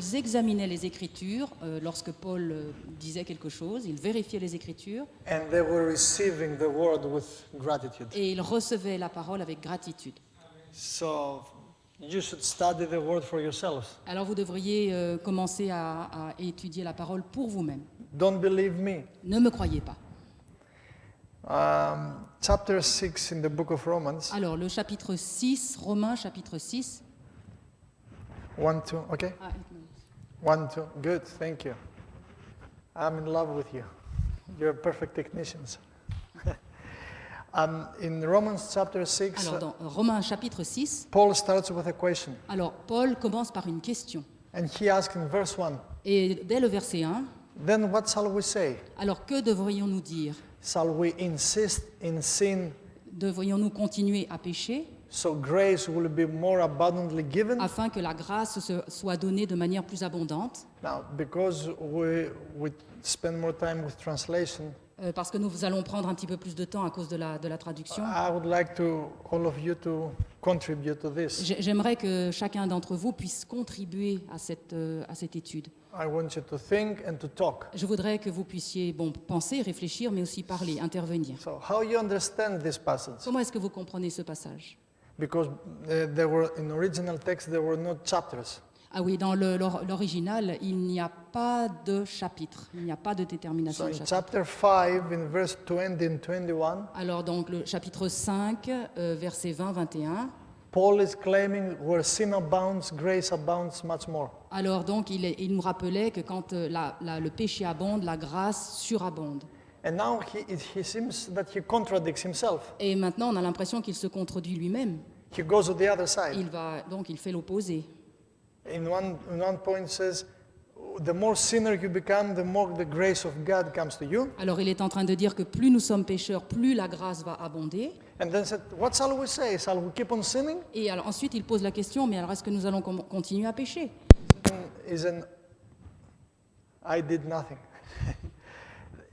ils examinaient les Écritures lorsque Paul disait quelque chose, ils vérifiaient les Écritures and they were receiving the word with gratitude. et ils recevaient la parole avec gratitude. So you should study the word for yourselves. Alors vous devriez commencer à étudier la parole pour vous-même. Don't believe me. Ne me croyez pas. Chapter 6 in the book of Romans. Alors le chapitre 6, Romains chapitre 6. 1, 2, okay? 1, 2, good, thank you. I'm in love with you. You're perfect technicians. In Romans chapter 6, Alors dans Romains chapitre 6, Paul starts with a question. alors Paul commence par une question. And he asks in verse 1, Et dès le verset 1, then what shall we say? alors que devrions-nous dire? Shall we insist in sin Devrions-nous continuer à pécher so grace will be more abundantly given? afin que la grâce soit donnée de manière plus abondante? Now, because we spend more time with translation, Parce que nous allons prendre un petit peu plus de temps à cause de la traduction. I would like all of you to contribute to this. J'aimerais que chacun d'entre vous puisse contribuer à cette étude. I want you to think and to talk. Je voudrais que vous puissiez penser, réfléchir, mais aussi parler, intervenir. So, how you understand this passage? Comment est-ce que vous comprenez ce passage? Because there were in original text there were no chapters. Ah oui, dans l'original, il n'y a pas de chapitre, il n'y a pas de détermination So de in chapitre. chapter 5, in verse 20 and 21, Alors donc le chapitre 5, versets 20-21, Paul is claiming where sin abounds, grace abounds much more. alors donc il nous rappelait que quand le péché abonde, la grâce surabonde. And now he seems that he contradicts himself. Et maintenant, on a l'impression qu'il se contredit lui-même. He goes to the other side. Il fait l'opposé. In one point says, the more sinner you become, the more the grace of God comes to you. Alors il est en train de dire que plus nous sommes pécheurs, plus la grâce va abonder. And then said, what shall we say? Shall we keep on sinning? Et alors, ensuite, il pose la question, mais alors est-ce que nous allons continuer à pécher? I did nothing.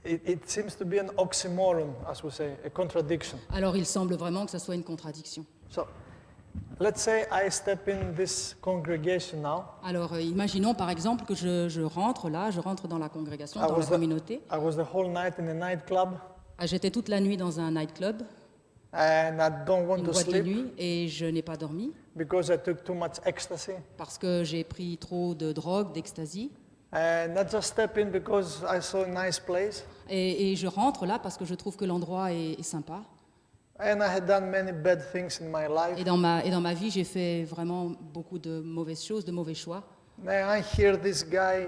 It seems to be an oxymoron, as we say, a contradiction. Alors il semble vraiment que ça soit une contradiction. So, let's say I step in this congregation now. Alors imaginons par exemple que je rentre dans la congrégation, dans la communauté. I was the whole night in a nightclub. J'étais toute la nuit dans un nightclub, And I don't want une to boîte de sleep nuit, et je n'ai pas dormi because I took too much ecstasy. parce que j'ai pris trop de drogue, d'ecstasy. And I just step in because I saw a nice place. Et je rentre là parce que je trouve que l'endroit est sympa. And I had done many bad things in my life. Et dans ma vie, j'ai fait vraiment beaucoup de mauvaises choses, de mauvais choix. And I hear this guy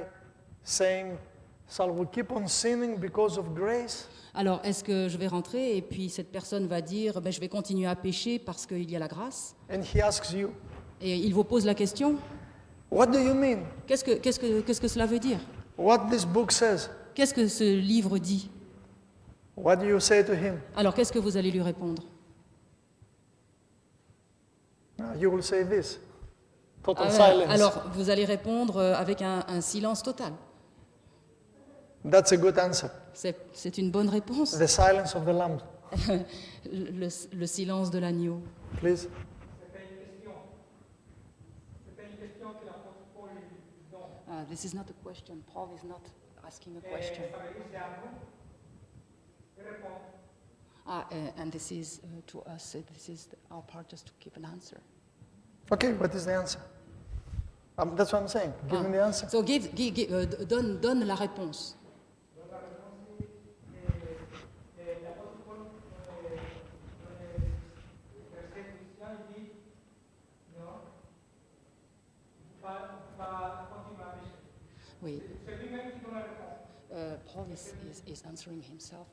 saying, shall we keep on sinning because of grace? Alors, est-ce que je vais rentrer et puis cette personne va dire, je vais continuer à pécher parce qu'il y a la grâce? And he asks you, Et il vous pose la question, what do you mean? qu'est-ce que cela veut dire? What this book says? Qu'est-ce que ce livre dit? What do you say to him? Alors, qu'est-ce que vous allez lui répondre? You will say this. Total silence. Alors, vous allez répondre avec un silence total. That's a good answer. C'est une bonne réponse. The silence of the lamb. Le silence de l'agneau. Please. This is not a question. Paul is not asking a question. And this is to us. This is our part just to give an answer. Okay, what is the answer? That's what I'm saying. Give me the answer. So donne la réponse. Oui. Paul is answering himself.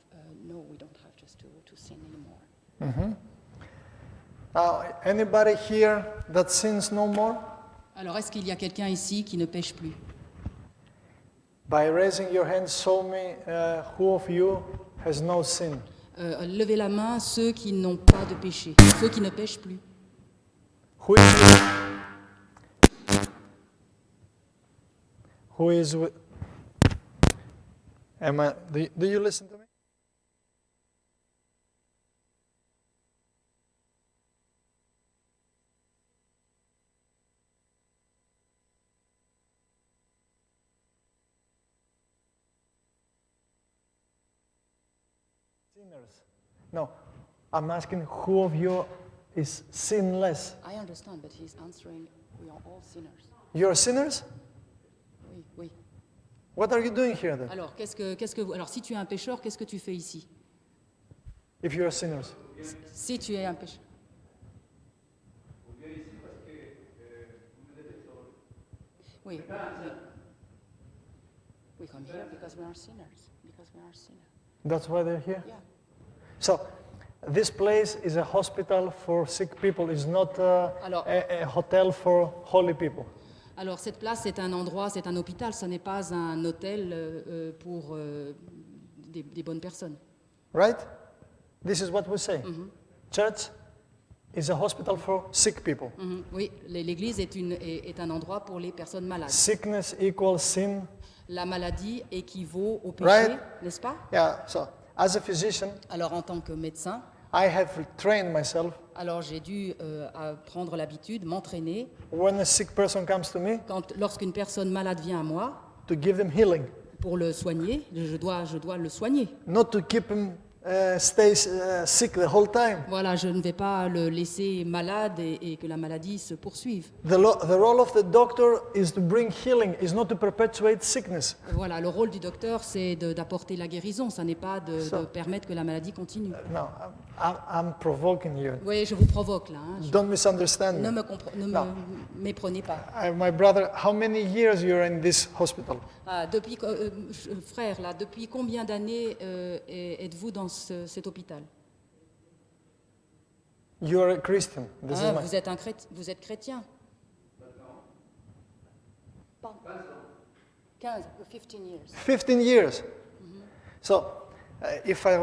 No, we don't have just to sin anymore. Mm-hmm. Anybody here that sins no more? Alors, est-ce qu'il y a quelqu'un ici qui ne pêche plus? By raising your hand, show me who of you has no sin. Levez la main ceux qui n'ont pas de péché, ceux qui ne pêchent plus. Who is with? Do you listen to me? Sinners. No, I'm asking who of you is sinless. I understand, but he's answering, we are all sinners. You're sinners? Oui, oui. What are you doing here then? Alors, alors, si tu es un pécheur, qu'est-ce que tu fais ici? If you're sinners. Si tu es un pécheur. Oui. We come here because we are sinners. Because we are sinners. That's why they're here? Yeah. So, this place is a hospital for sick people. It's not Alors- a hotel for holy people. Alors, cette place, c'est un endroit, c'est un hôpital, ce n'est pas un hôtel pour des bonnes personnes. Right? This is what we say. Church is a hospital for sick people. Mhm. Oui, l'église est un endroit pour les personnes malades. Sickness equals sin. La maladie équivaut au péché, Right. n'est-ce pas? Yeah, so as a physician, Alors, en tant que médecin, I have trained myself. alors j'ai dû prendre l'habitude, m'entraîner, When a sick person comes to me, lorsqu'une personne malade vient à moi, to give them healing, pour le soigner, je dois le soigner. not to keep him stay sick the whole time. Voilà, je ne vais pas le laisser malade et que la maladie se poursuive. The role of the doctor is to bring healing, is not to perpetuate sickness. Voilà, le rôle du docteur, c'est d'apporter la guérison, ça n'est pas de permettre que la maladie continue. No, I'm provoking you. Oui, je vous provoque là, hein. Don't misunderstand Ne me. me méprenez pas. My brother, how many years you're in this hospital? Ah, frère, là, depuis combien d'années êtes-vous dans cet hôpital? You're a Christian. This Ah, is my... vous êtes chrétien? 15 years. 15 years. So, if I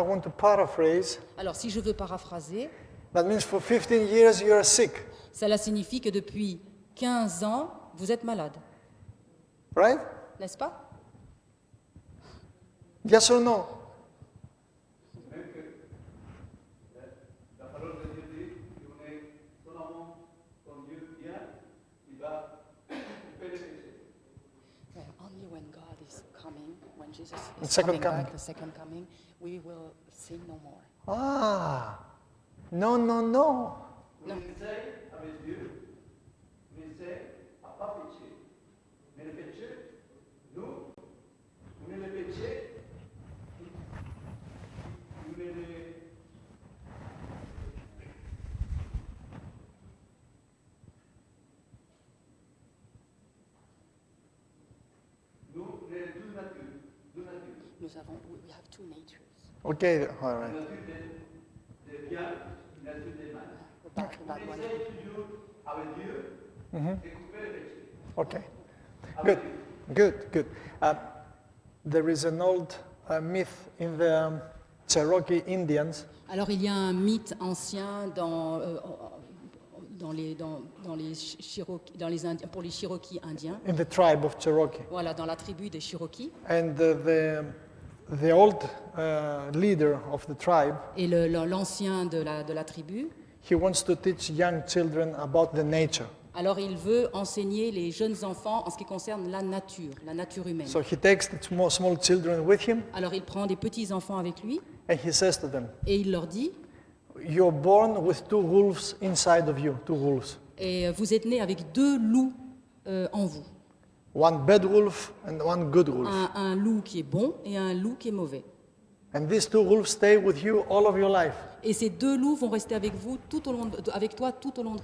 want to paraphrase, Alors, si je veux paraphraser, that means for 15 years you're sick, cela signifie que depuis 15 ans, vous êtes malade, right? n'est-ce pas? Yes or no? La parole de Dieu dit qu'on est seulement quand Dieu vient, il va couper les péchés. Yeah, only when God is coming, when Jesus The is second coming coming. back, the second coming, we will sin no more. Ah, no. Non. Ministère avec Dieu, ministère à pas péché. Mais le péché, nous, on est le péché, on est le... Nous, on est deux natures, deux natures. We have two natures. Okay, all La right. nature des biens, la nature des mal. Bad On one. essaie toujours avec Dieu de couper le péché. Okay, Avec good, Dieu. good. There is an old myth in the Cherokee Indians Alors il y a un mythe ancien pour les Cherokees indiens, in the tribe of Cherokee, voilà, dans la tribu des Cherokees. and the old leader of the tribe, Et l'ancien de la tribu, he wants to teach young children about the nature. alors il veut enseigner les jeunes enfants en ce qui concerne la nature humaine. So he takes the small children with him, Alors il prend des petits enfants avec lui and he says to them, et il leur dit, "You're born with two wolves inside of you, two wolves. et vous êtes nés avec deux loups en vous, One bad wolf and one good wolf. un loup qui est bon et un loup qui est mauvais. And these two wolves stay with you all of your life. Et ces deux loups vont rester avec vous avec toi tout au long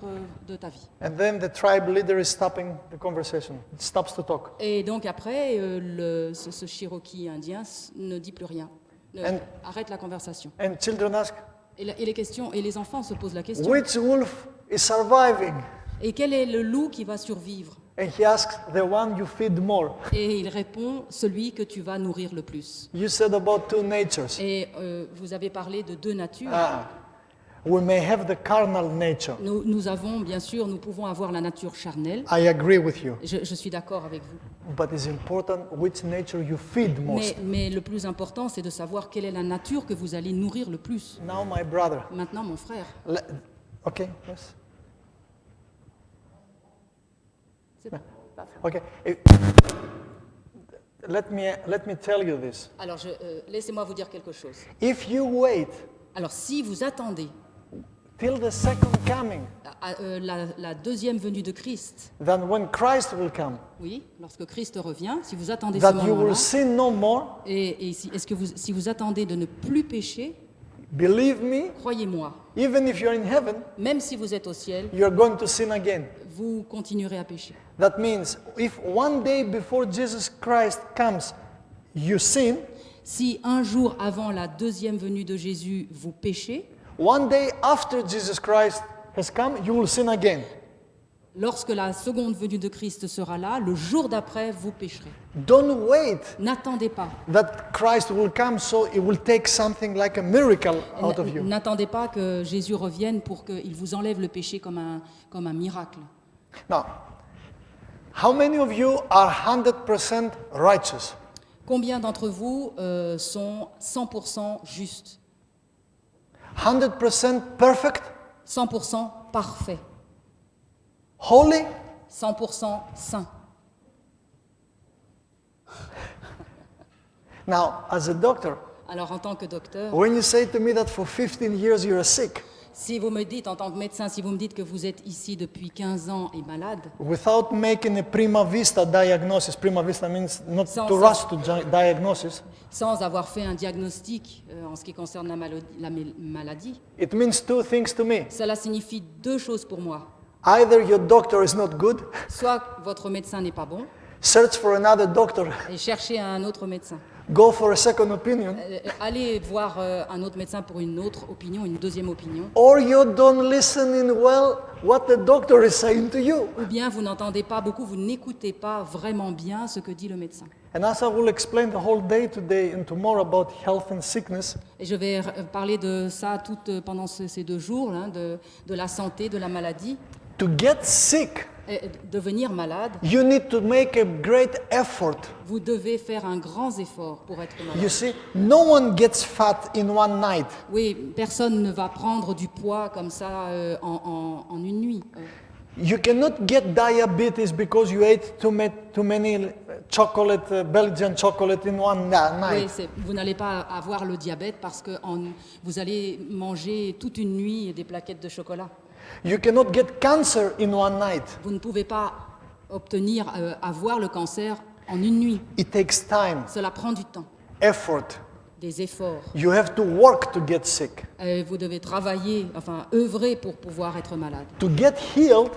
de ta vie. And then the tribe leader is stopping the conversation. It stops to talk. Et donc après, ce Cherokee indien ne dit plus rien, arrête la conversation. And children ask, Et les enfants se posent la question, which wolf is surviving? et quel est le loup qui va survivre? And he asks, the one you feed more. Et il répond, celui que tu vas nourrir le plus. You said about two natures. Et vous avez parlé de deux natures. We may have the carnal nature. Nous pouvons avoir la nature charnelle. I agree with you. Je suis d'accord avec vous. But it's important which nature you feed most. Mais le plus important, c'est de savoir quelle est la nature que vous allez nourrir le plus. Now, my brother. Maintenant, mon frère. Okay, yes. C'est bon. Okay. let me tell you this. Alors, laissez-moi vous dire quelque chose. If you wait Alors, si vous attendez till the second coming, la deuxième venue de Christ, then when Christ will come, oui, lorsque Christ revient, si vous attendez ce that you moment-là, will sin no more, et si vous attendez de ne plus pécher, believe me, croyez-moi, even if you're in heaven, même si vous êtes au ciel, you're going to sin again. vous continuerez à pécher. That means if one day before Jesus Christ comes, you sin, Si un jour avant la deuxième venue de Jésus, vous péchez, one day after Jesus Christ has come, you will sin again. lorsque la seconde venue de Christ sera là, le jour d'après, vous pécherez. Don't wait N'attendez pas. that Christ will come so it will take something like a miracle out of you. N'attendez pas que Jésus revienne pour qu'il vous enlève le péché comme un miracle. Now, how many of you are 100% righteous? Combien d'entre vous sont 100% justes, 100% perfect? 100% parfaits, Holy? 100% saints? Now, as a doctor, Alors en tant que docteur, when you say to me that for 15 years you're sick, si vous me dites, en tant que médecin, si vous me dites que vous êtes ici depuis 15 ans et malade, without making a prima vista diagnosis, prima vista means not Sans- to rush to diagnosis, sans avoir fait un diagnostic en ce qui concerne la maladie, it means two things to me. cela signifie deux choses pour moi. Either your doctor is not good, Soit votre médecin n'est pas bon, search for another doctor, et cherchez un autre médecin. go for a second opinion, Allez voir un autre médecin pour une autre opinion, une deuxième opinion. or you don't listen in well what the doctor is saying to you. Ou bien vous n'entendez pas beaucoup, vous n'écoutez pas vraiment bien ce que dit le médecin. And as I will explain the whole day today and tomorrow about health and sickness, Et je vais parler de ça pendant ces 2 jours, hein, de la santé, de la maladie. to get sick, Et devenir malade, you need to make a great effort. vous devez faire un grand effort pour être malade. You see, no one gets fat in one night. Oui, personne ne va prendre du poids comme ça en une nuit. You cannot get diabetes because you ate too many chocolate, Belgian chocolate in one Oui, night. vous n'allez pas avoir le diabète parce que vous allez manger toute une nuit des plaquettes de chocolat. You cannot get cancer in one night. Vous ne pouvez pas avoir le cancer en une nuit. It takes time, Cela prend du temps, effort. des efforts. You have to work to get sick. Vous devez travailler, enfin œuvrer pour pouvoir être malade. To get healed,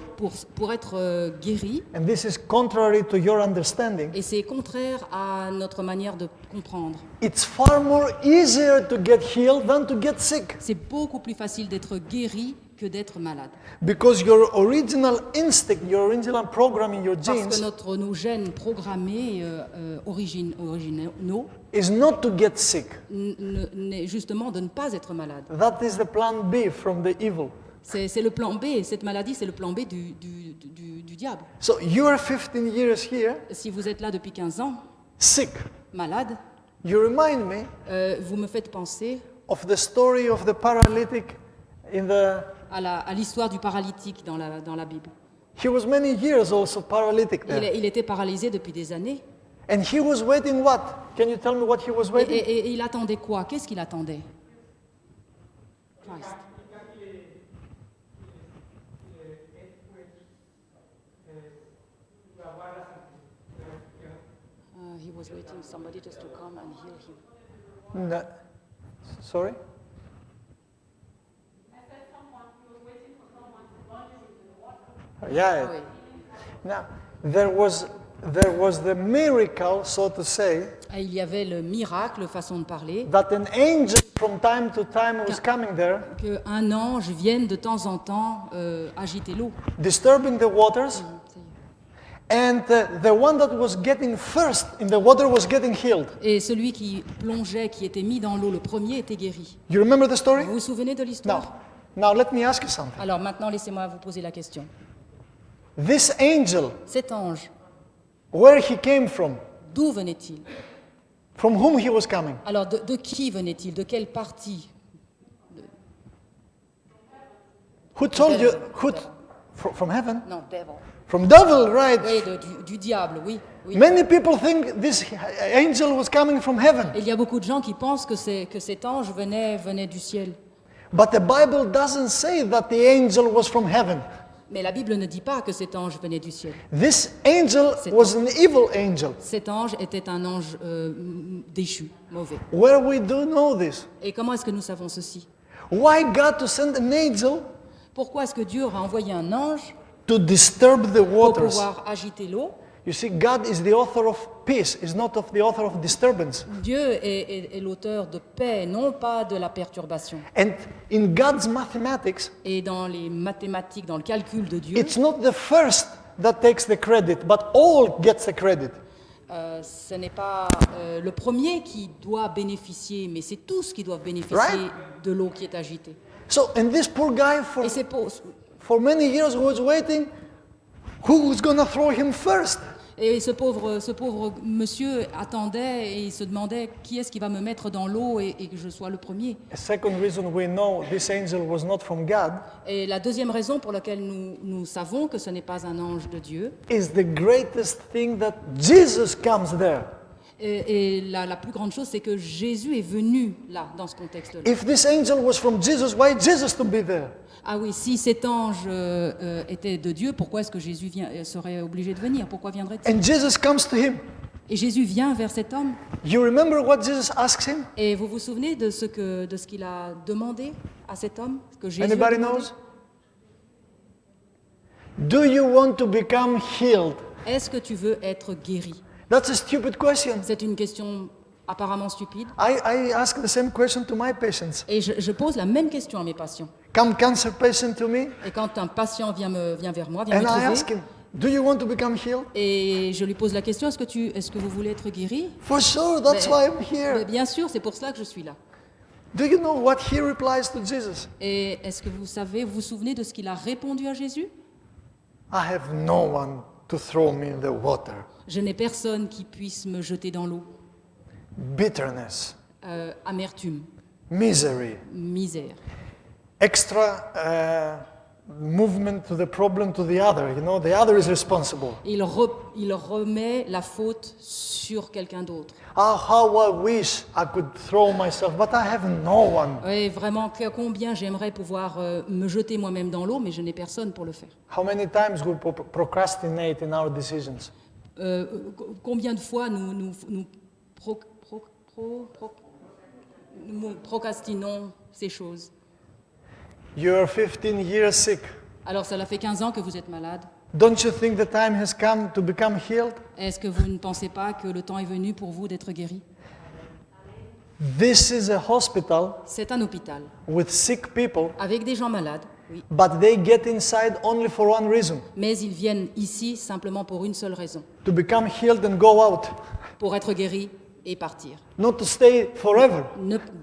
Pour être guéri, and this is contrary to your understanding, et c'est contraire à notre manière de comprendre. it's far more easier to get healed than to get sick. C'est beaucoup plus facile d'être guéri que d'être malade. Because your original instinct, your original program in your Parce que genes nos gènes programmés, originaux, is not to get sick. n'est justement de ne pas être malade. That is the plan B from the evil. C'est le plan B, cette maladie, c'est le plan B du diable. So you are 15 years here, Si vous êtes là depuis 15 ans, sick. malade, You remind me vous me faites penser of the story of the paralytic in the... à l'histoire du paralytique dans la Bible. He was many years also paralytic there. Il était paralysé depuis des années. And he was waiting what? Can you tell me what he was waiting? Et il attendait quoi? Qu'est-ce qu'il attendait? Christ. He was waiting somebody just to come and heal him. No. Sorry? Yeah. Ah oui. Now, there was the miracle, so to say, Et il y avait le miracle, façon de parler, that an angel from time to time was coming there, qu'un ange vienne de temps en temps agiter l'eau. disturbing the waters, and the one that was getting first in the water was getting healed. Et celui qui plongeait, qui était mis dans l'eau, le premier était guéri. You remember the story? Vous vous souvenez de Now, l'histoire? now let me ask you something. Alors maintenant, laissez-moi vous poser la question. This angel, Cet ange, where he came from, d'où venait-il? from whom he was coming? Alors de qui venait-il? De quelle partie? Who told you? From heaven? Non, devil. From devil, right? Oui, du diable, oui. oui. Many people think this angel was coming from heaven. Il y a beaucoup de gens qui pensent que cet ange venait du ciel. But the Bible doesn't say that the angel was from heaven. Mais la Bible ne dit pas que cet ange venait du ciel. This angel was an evil angel. Cet ange était un ange déchu, mauvais. Where we do know this? Et comment est-ce que nous savons ceci? Why God to send an angel Pourquoi est-ce que Dieu a envoyé un ange to disturb the pour waters? pouvoir agiter l'eau? You see, God is the author of peace, is not of the author of disturbance. Dieu est l'auteur de paix, non pas de la perturbation. And in God's mathematics, Et dans les mathématiques, dans le calcul de Dieu, it's not the first that takes the credit, but all gets the credit. ce n'est pas le premier qui doit bénéficier, mais c'est tous qui doivent bénéficier Right. de l'eau qui est agitée. So, and this poor guy Et c'est for many years was waiting, who was going to throw him first? Et ce pauvre monsieur attendait et il se demandait qui est-ce qui va me mettre dans l'eau et que je sois le premier. A second reason we know this angel was not from God Et la deuxième raison pour laquelle nous savons que ce n'est pas un ange de Dieu, is the greatest thing that Jesus comes there. et la plus grande chose, c'est que Jésus est venu là, dans ce contexte-là. If this angel was from Jesus, why Jesus to be there? Ah oui, si cet ange était de Dieu, pourquoi est-ce que Jésus serait obligé de venir? Pourquoi viendrait-il? And Jesus comes to him. Et Jésus vient vers cet homme. You remember what Jesus asks him? Et vous vous souvenez de ce qu'il a demandé à cet homme? Que Jésus a Anybody demandé? knows? Do you want to become healed? Est-ce que tu veux être guéri? That's a stupid question. C'est une question apparemment stupide. I ask the same question to my patients. Et je pose la même question à mes patients. Come cancer patient to me, Et quand un patient vient vers moi, vient and me I ask trouver, him, do you want to become healed? et je lui pose la question, est-ce que vous voulez être guéri? For sure, that's Mais- why I'm Mais here. bien sûr, c'est pour cela que je suis là. Do you know what he replies to Jesus? Et est-ce que vous vous souvenez de ce qu'il a répondu à Jésus? I have no one to throw me in the water. Je n'ai personne qui puisse me jeter dans l'eau. Bitterness, Amertume, misery, misère. extra movement to the problem to the other. You know, the other is responsible. Il remet la faute sur quelqu'un d'autre. Oh, how I wish I could throw myself, but I have no one. Oui, vraiment, combien j'aimerais pouvoir me jeter moi-même dans l'eau, mais je n'ai personne pour le faire. How many times we procrastinate in our decisions? Combien de fois nous procrastinons ces choses? You're 15 years sick. Alors, cela fait 15 ans que vous êtes malade. Don't you think the time has come to become healed? Est-ce que vous ne pensez pas que le temps est venu pour vous d'être guéri? This is a hospital C'est un hôpital with sick people, avec des gens malades, oui. but they get inside only for one reason, Mais ils viennent ici simplement pour une seule raison, to become healed and go out, pour être guéris et partir, not to stay forever.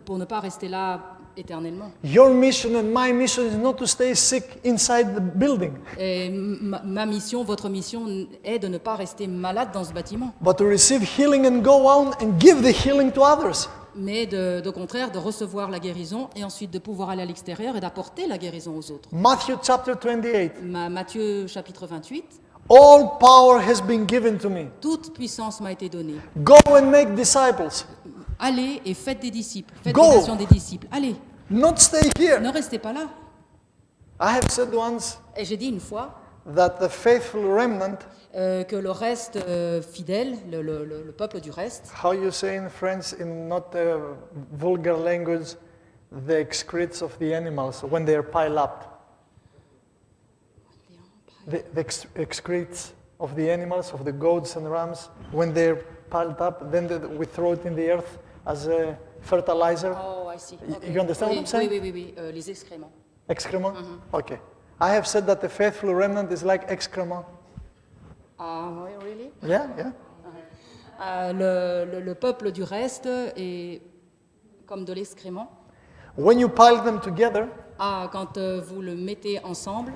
pour ne pas rester là éternellement. Your mission and my mission is not to stay sick inside the building, Et ma mission, votre mission est de ne pas rester malade dans ce bâtiment, but to receive healing and go out and give the healing to others. mais de contraire de recevoir la guérison et ensuite de pouvoir aller à l'extérieur et d'apporter la guérison aux autres. Matthew chapter 28. Matthieu chapitre 28, All power has been given to me. toute puissance m'a été donnée. Go and make disciples. Allez et faites des disciples, faites Go. des nations des disciples. Allez, Not stay here. ne restez pas là. I have said once Et j'ai dit une fois that the faithful remnant, que le reste fidèle, le peuple du reste, how you say in French in not a vulgar language, the excretes of the animals when they are piled up. The excretes of the animals, of the goats and rams, when they're piled up, then we throw it in the earth as a fertilizer. oh, I see. Okay. You understand Oui, what I'm saying? Oui, les excréments. Excrement? Okay. I have said that the faithful remnant is like excrement. Ah, oui, really? Yeah, yeah. Le peuple du reste est comme de l'excrément. When you pile them together, Ah, quand vous le mettez ensemble,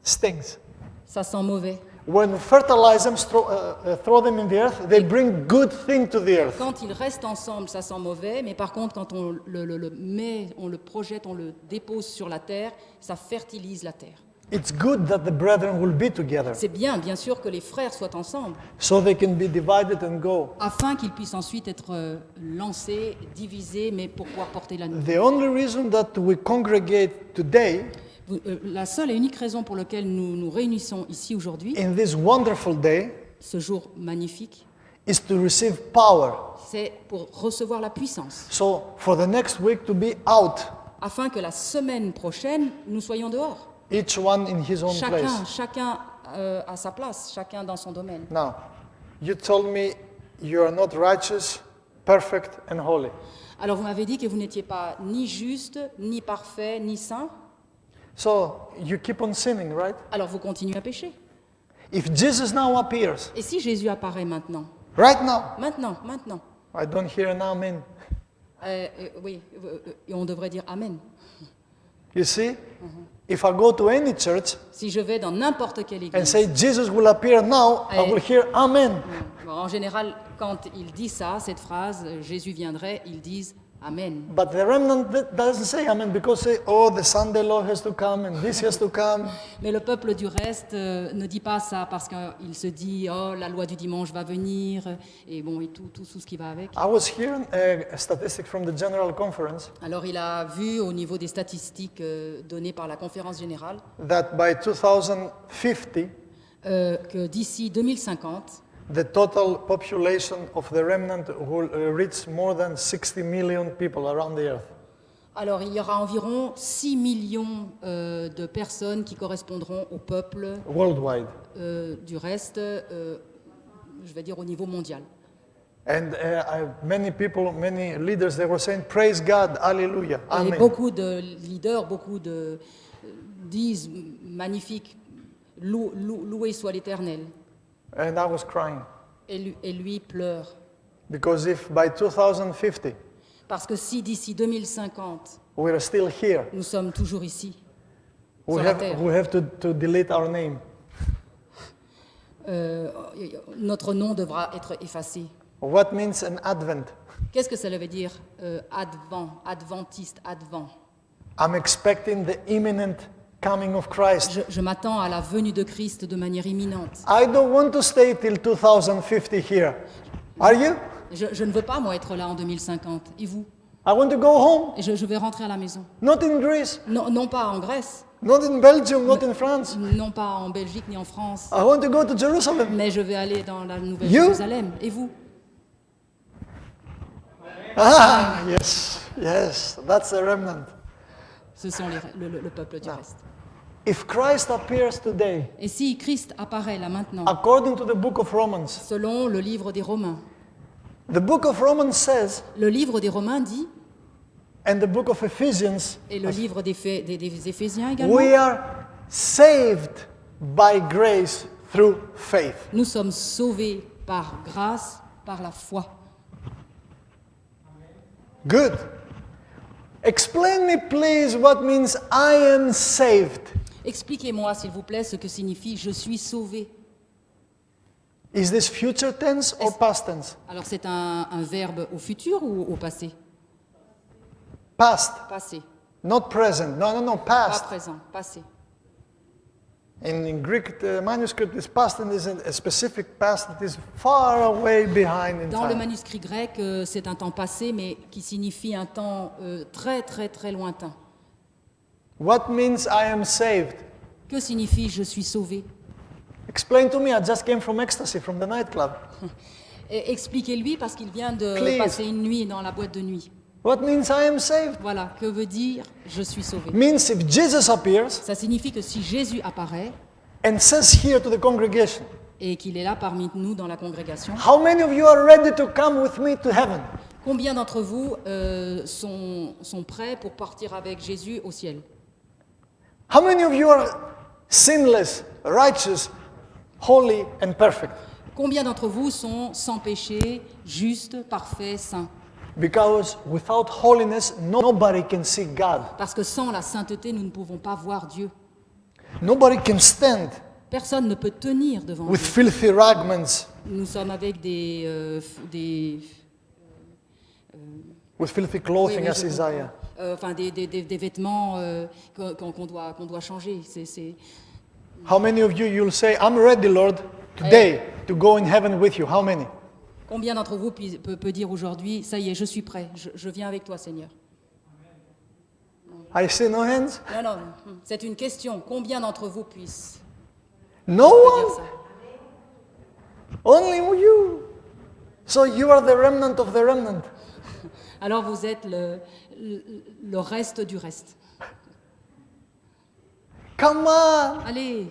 stings. ça sent mauvais. When you fertilize them, throw them in the earth, they bring good thing to the earth. Quand ils restent ensemble, ça sent mauvais, mais par contre, quand on le met, on le projette, on le dépose sur la terre, ça fertilise la terre. It's good that the brethren will be together C'est bien sûr, que les frères soient ensemble, so they can be divided and go. afin qu'ils puissent ensuite être lancés, divisés, mais pour pouvoir porter la nouvelle. The only reason that we congregate today, La seule et unique raison pour laquelle nous nous réunissons ici aujourd'hui, in this wonderful day, ce jour magnifique, is to receive power. c'est pour recevoir la puissance, So for the next week to be out, afin que la semaine prochaine, nous soyons dehors. each one in his own place. Chacun à sa place, chacun dans son domaine. Now, you told me you are not righteous, perfect, and holy. Alors vous m'avez dit que vous n'étiez pas ni juste, ni parfait, ni saint. So you keep on sinning, right? Alors vous continuez à pécher. If Jesus now appears, Et si Jésus apparaît maintenant, right now, maintenant, I don't hear an amen. oui, et on devrait dire Amen. You see, if I go to any church Si je vais dans n'importe quelle and église, say Jesus will appear now, I will hear amen. bon, en général, quand ils disent ça, cette phrase, Jésus viendrait, ils disent Amen. But the remnant doesn't say amen because say, oh, the Sunday law has to come and this has to come. Mais le peuple du reste ne dit pas ça parce qu'il se dit oh la loi du dimanche va venir et bon et tout ce qui va avec. I was hearing a statistic from the General Conference Alors il a vu au niveau des statistiques données par la conférence générale that by 2050, que d'ici 2050, the total population of the remnant will reach more than 60 million people around the earth. alors il y aura environ 6 millions de personnes qui correspondront au peuple Worldwide. du reste, je vais dire au niveau mondial. And many people, many leaders, they were saying, praise God, hallelujah, Et amen. beaucoup de leaders, disent magnifique, loué soit l'Éternel. And I was crying Et lui pleure. because if by 2050 Parce que si d'ici 2050, we're still here, nous sommes toujours ici, we sur la terre, have to delete our name. notre nom devra être effacé. What means an advent? Qu'est-ce que ça veut dire adventiste, advent? I'm expecting the imminent coming of Christ. Je m'attends à la venue de Christ de manière imminente. I don't want to stay till 2050 here. Are you? Je ne veux pas, moi, être là en 2050. Et vous? I want to go home. Et je vais rentrer à la maison. Not in Greece, Non pas en Grèce, not in Belgium, not in France. non pas en Belgique ni en France, I want to go to Jerusalem. mais je vais aller dans la Nouvelle You? Jérusalem. Et vous? Ah, yes, that's the remnant. Ce sont le peuple du reste. If Christ appears today, Et si Christ apparaît là maintenant, according to the book of Romans, selon le livre des Romains, the book of Romans says, le livre des Romains dit, and the book of Ephesians, et le livre des Éphésiens également, we are saved by grace through faith. nous sommes sauvés par grâce, par la foi. Good. Explain me, please, what means I am saved. Expliquez-moi, s'il vous plaît, ce que signifie « je suis sauvé ». Is this future tense or past tense? Alors c'est un verbe au futur ou au passé? Past, Passé, not present. No, pas past. présent, passé. In Greek, the manuscript is past and is a specific past that is far away behind in Dans le time. manuscrit grec, c'est un temps passé, mais qui signifie un temps très très très lointain. What means I am saved? Que signifie « je suis sauvé » Explain to me. I just came from ecstasy from the nightclub. Et expliquez-lui parce qu'il vient de Please. passer une nuit dans la boîte de nuit. What means I am saved? Voilà, que veut dire « je suis sauvé » Means if Jesus appears Ça signifie que si Jésus apparaît and says here to the congregation, et qu'il est là parmi nous dans la congrégation, how many of you are ready to come with me to heaven? combien d'entre vous sont prêts pour partir avec Jésus au ciel? How many of you are sinless, righteous, holy, and perfect? Combien d'entre vous sont sans péché, justes, parfaits, saints? Because without holiness, nobody can see God. Parce que sans la sainteté, nous ne pouvons pas voir Dieu. Nobody can stand Personne ne peut tenir devant with Dieu. filthy rags. Nous sommes avec des with filthy Oui, clothing oui, as je Isaiah. comprends. Enfin, des vêtements qu'on doit changer. How many of you you'll say, I'm ready, Lord, today to go in heaven with you? How many? Combien d'entre vous peut dire aujourd'hui, ça y est, je suis prêt, je viens avec toi, Seigneur? I see no hands. Non, non, c'est une question. Combien d'entre vous No peut dire one. ça? Only you. So you are the remnant of the remnant. Alors vous êtes le reste du reste. Come on. Allez,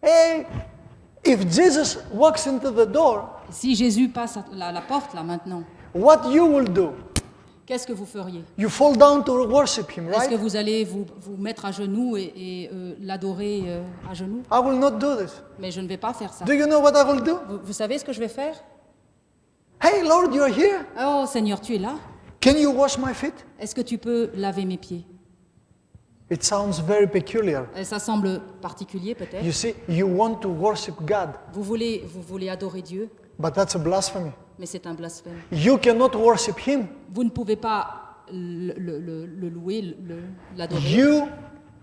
Hey, if Jesus walks into the door, si Jésus passe à la porte là maintenant, what you will do? qu'est-ce que vous feriez? You fall down to worship him, Est-ce que right? vous allez vous mettre à genoux et l'adorer à genoux? I will not do this. Mais je ne vais pas faire ça. Do you know what I will do? Vous savez ce que je vais faire? Hey, Lord, you're here. Oh Seigneur, tu es là. Can you wash my feet? Est-ce que tu peux laver mes pieds? It sounds very peculiar. Ça semble particulier peut-être. You see, you want to worship God, Vous voulez adorer Dieu, but that's a blasphemy. mais c'est un blasphème. You cannot worship him. Vous ne pouvez pas le louer, l'adorer. You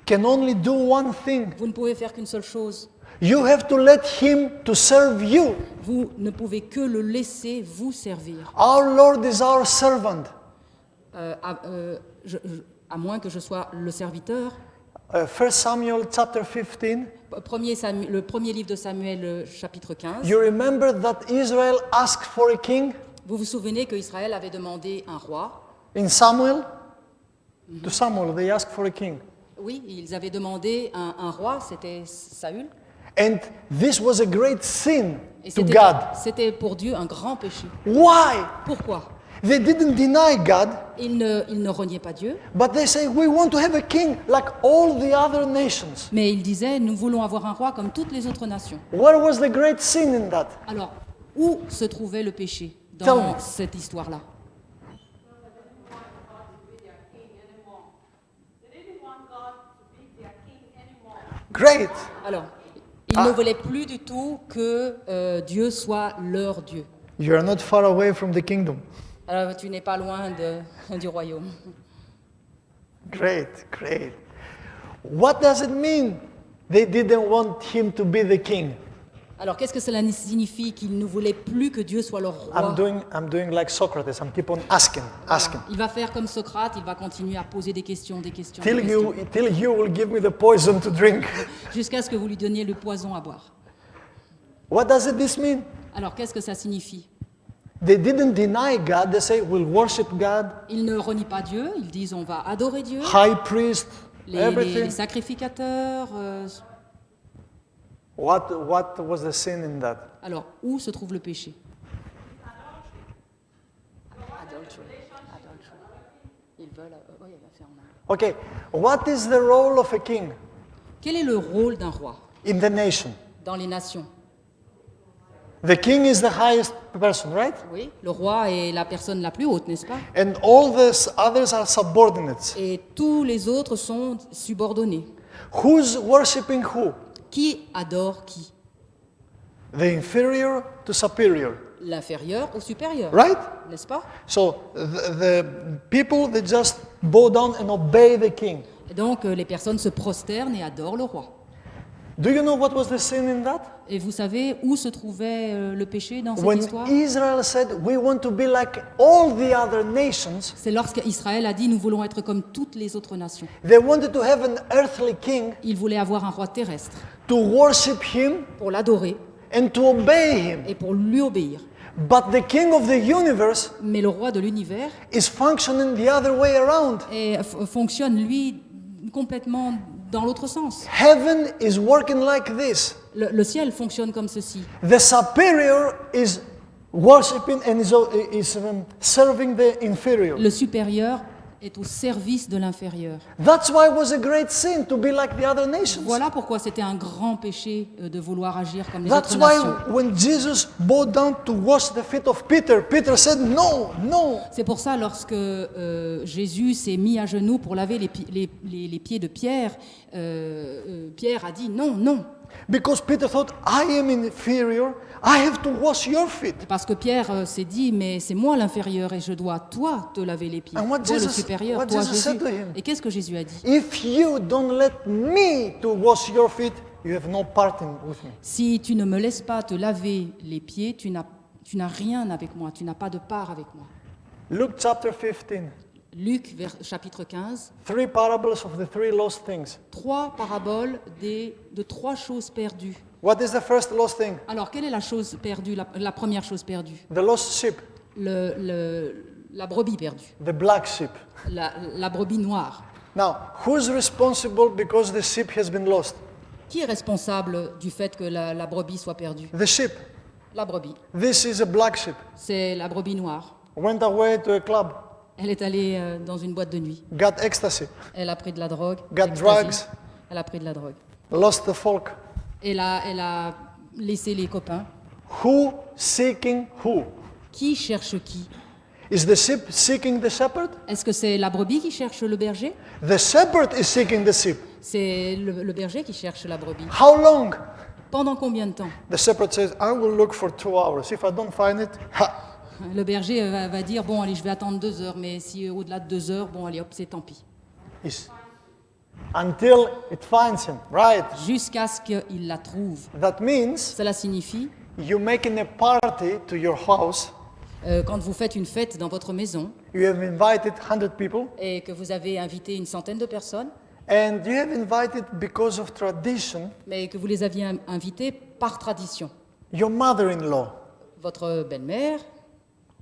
can only do one thing. Vous ne pouvez faire qu'une seule chose. You have to let him to serve you. Vous ne pouvez que le laisser vous servir. Our Lord is our servant. À moins que je sois le serviteur. 1 Samuel chapter 15. Le premier livre de Samuel, chapitre 15. You remember that Israel asked for a king Vous vous souvenez qu'Israël avait demandé un roi? in Samuel? To Samuel, they asked for a king. Oui, ils avaient demandé un roi, c'était Saül. And this was a great sin Et to God. c'était pour Dieu un grand péché. Why? Pourquoi? They didn't deny God, Ils ne reniaient pas Dieu, but they say, we want to have a king like all the other nations. mais ils disaient, nous voulons avoir un roi comme toutes les autres nations. What was the great sin in that? Alors, où se trouvait le péché Tell dans me. cette histoire-là? Great. Alors, ils ne voulaient plus du tout que Dieu soit leur Dieu. You are not far away from the kingdom. Alors, tu n'es pas loin du royaume. Great, great. What does it mean? They didn't want him to be the king. Alors, qu'est-ce que cela signifie qu'ils ne voulaient plus que Dieu soit leur roi? I'm doing like Socrates. I'm keep on asking. Il va faire comme Socrate, il va continuer à poser des questions, Till you will give me the poison to drink. jusqu'à ce que vous lui donniez le poison à boire. What does this mean? Alors, qu'est-ce que ça signifie? They didn't deny God. They say we'll worship God. Ils ne renient pas Dieu, ils disent on va adorer Dieu. High priest, Les everything. sacrificateurs. What was the sin in that? Alors, où se trouve le péché? Ils veulent. Oui, il va faire en anglais. Okay. What is the role of a king Quel est le rôle d'un roi in the nation? dans les nations? The king is the highest person, right? Oui, le roi est la personne la plus haute, n'est-ce pas? And all the others are subordinates. Et tous les autres sont subordonnés. Who's worshiping who? Qui adore qui? The inferior to superior, L'inférieur au supérieur, right? n'est-ce pas? So the people that just bow down and obey the king. Et donc, les personnes se prosternent et adorent le roi. Do you know what was the sin in that? Et vous savez où se trouvait le péché dans cette When histoire? Israel said, we want to be like all the other nations, C'est lorsqu'Israël a dit « Nous voulons être comme toutes les autres nations they wanted to have an earthly king ». Il voulait avoir un roi terrestre to worship him pour l'adorer and to obey him. et pour lui obéir. But the king of the universe Mais le roi de l'univers is functioning the other way around. fonctionne, lui, complètement dans l'autre sens. Heaven is working like this. Le ciel fonctionne comme ceci. The superior is worshiping and is serving the inferior. Le supérieur est au service de l'inférieur. That's why it was a great sin to be like the other nations. Voilà pourquoi c'était un grand péché de vouloir agir comme les That's autres why nations. when Jesus bowed down to wash the feet of Peter, Peter said, no, no. C'est pour ça, lorsque Jésus s'est mis à genoux pour laver les pieds de Pierre, Pierre a dit non, non. Because Peter thought, I am inferior, I have to wash your feet. Parce que Pierre s'est dit, mais c'est moi l'inférieur et je dois, toi, te laver les pieds. And what Toi le Jesus- supérieur, what toi Jesus said to Jésus. him? Et qu'est-ce que Jésus a dit? If you don't let me to wash your feet, you have no part in with me. Si tu ne me laisses pas te laver les pieds, tu n'as rien avec moi, tu n'as pas de part avec moi. Luke chapter 15. Luc, chapitre 15, 3 parables of the 3 lost things. 3 paraboles de 3 choses perdues. What is the first lost thing? Alors, quelle est la chose perdue, la première chose perdue? The lost sheep, La brebis perdue, the black sheep. la brebis noire. Now, who's responsible because the sheep has been lost? Qui est responsable du fait que la brebis soit perdue? The sheep. La brebis. This is a black sheep. C'est la brebis noire. Went away to a club, Elle est allée dans une boîte de nuit. got ecstasy, Elle a pris de la drogue. got ecstasy. drugs, Elle a pris de la drogue. lost the folk. Elle a laissé les copains. Who seeking who? Qui cherche qui? Is the sheep seeking the shepherd? Est-ce que c'est la brebis qui cherche le berger? The shepherd is seeking the sheep. C'est le berger qui cherche la brebis. How long? Pendant combien de temps? The shepherd says, I will look for 2 hours. If I don't find it, ha. Le berger va dire, bon, allez, je vais attendre 2 heures, mais si au-delà de 2 heures, bon, allez, hop, c'est tant pis. Is until it finds him, right? Jusqu'à ce qu'il la trouve. That means Cela signifie, you making a party to your house. quand vous faites une fête dans votre maison You have invited 100 people, et que vous avez invité une centaine de personnes, and you have invited because of tradition mais que vous les aviez invités par tradition. your mother-in-law, Votre belle-mère,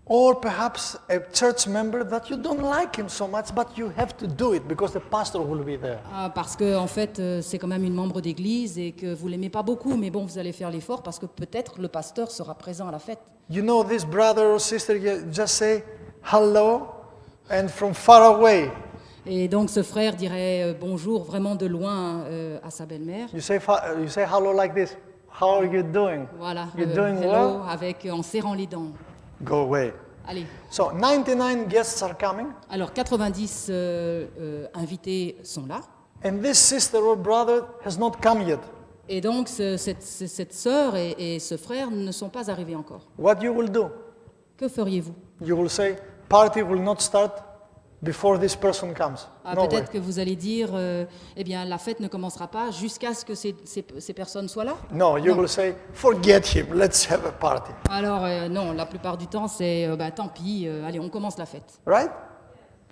or perhaps a church member that you don't like him so much, but you have to do it because the pastor will be there. parce que en fait, c'est quand même une membre d'église et que vous l'aimez pas beaucoup, mais bon, vous allez faire l'effort parce que peut-être le pasteur sera présent à la fête. You know, this brother or sister, you just say hello, and from far away, Et donc ce frère dirait bonjour vraiment de loin à sa belle-mère. you say hello like this. How are you doing? Voilà, You're doing hello, well? avec en serrant les dents. Go away. Allez. So 99 guests are coming, Alors 90 invités sont là. and this sister or brother has not come yet. Et donc cette sœur et ce frère ne sont pas arrivés encore. What you will do? Que feriez-vous? You will say, party will not start before this person comes. No way. Peut-être que vous allez dire, eh bien la fête ne commencera pas jusqu'à ce que ces personnes soient là. No, you will say, forget him, let's have a party. Alors non, la plupart du temps c'est, tant pis, allez on commence la fête, Right?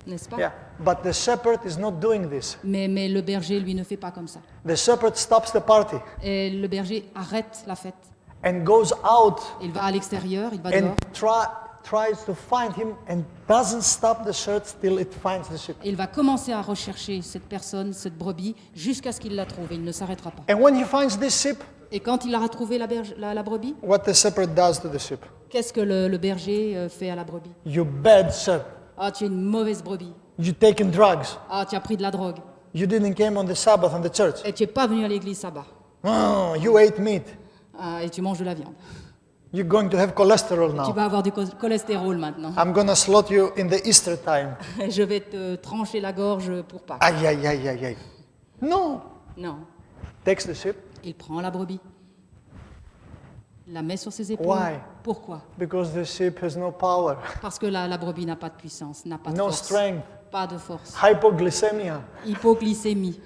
n'est-ce pas? Yeah. But the shepherd is not doing this. Mais le berger lui ne fait pas comme ça. The shepherd stops the party Et le berger arrête la fête. and goes out Il va à l'extérieur, il va and dehors. tries to find him and doesn't stop the search till it finds the sheep. Et il va commencer à rechercher cette personne, cette brebis, jusqu'à ce qu'il la trouve. Et il ne s'arrêtera pas. And when he finds this sheep, Et quand il aura trouvé la brebis, what the shepherd does to the sheep? qu'est-ce que le berger fait à la brebis? You bad shepherd. Ah, tu es une mauvaise brebis. You taken drugs. Ah, tu as pris de la drogue. You didn't come on the Sabbath on the church. Et tu n'es pas venu à l'église sabbat. Oh, you ate meat. Ah, et tu manges de la viande. You're going to have cholesterol Tu now. vas avoir du cholestérol maintenant. I'm going to slaughter you in the Easter time. Je vais te trancher la gorge pour Pâques. Ay, ay, ay, ay, ay. No. Non. Takes the sheep Il prend la brebis. La met sur ses épaules. Why? Pourquoi? because the sheep has no power, Parce que la brebis n'a pas de puissance, n'a pas de no force. strength, Pas de force. hypoglycemia. Hypoglycémie.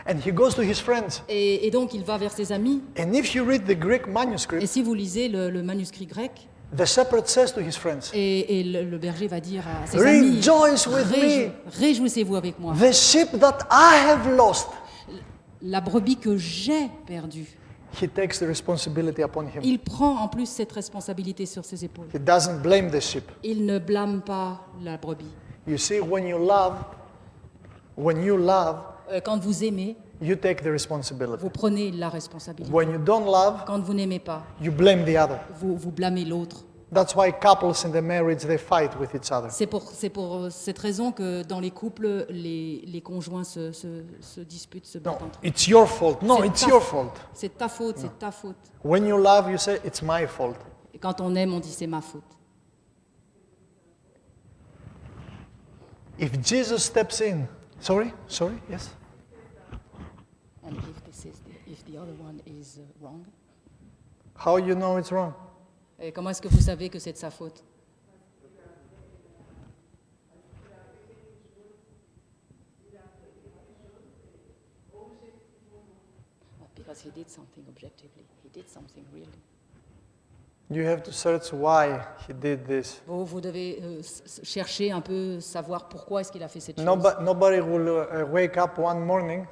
And he goes to his friends. Et donc il va vers ses amis. And if you read the Greek Et manuscript, si vous lisez le manuscrit grec, the shepherd says to his friends, et le berger va dire à ses amis, rejoice with me. réjouissez-vous avec moi. The sheep that I have lost. La brebis que j'ai perdue. He takes the responsibility upon him. Il prend en plus cette responsabilité sur ses épaules. He doesn't blame the sheep. Il ne blâme pas la brebis. You see, when you love, Quand vous aimez, you take the responsibility. vous prenez la responsabilité. When you don't love, Quand vous n'aimez pas, you blame the other. vous blâmez l'autre. That's why couples in the marriage, they fight with each other. C'est pour cette raison que dans les couples, les conjoints se disputent, se No, battent entre eux. it's your fault. No, C'est it's ta- your fault. C'est ta faute, c'est ta faute. When you love, you say, it's my fault. Et quand on aime, on dit c'est ma faute. If Jesus steps in, sorry, yes? And if the other one is wrong. How you know it's wrong? Et comment est-ce que vous savez que c'est de sa faute? Because he did something objectively. He did something really. You have to search why he did this. Vous devez chercher un peu, savoir pourquoi est-ce qu'il a fait cette chose. Nobody will wake up one morning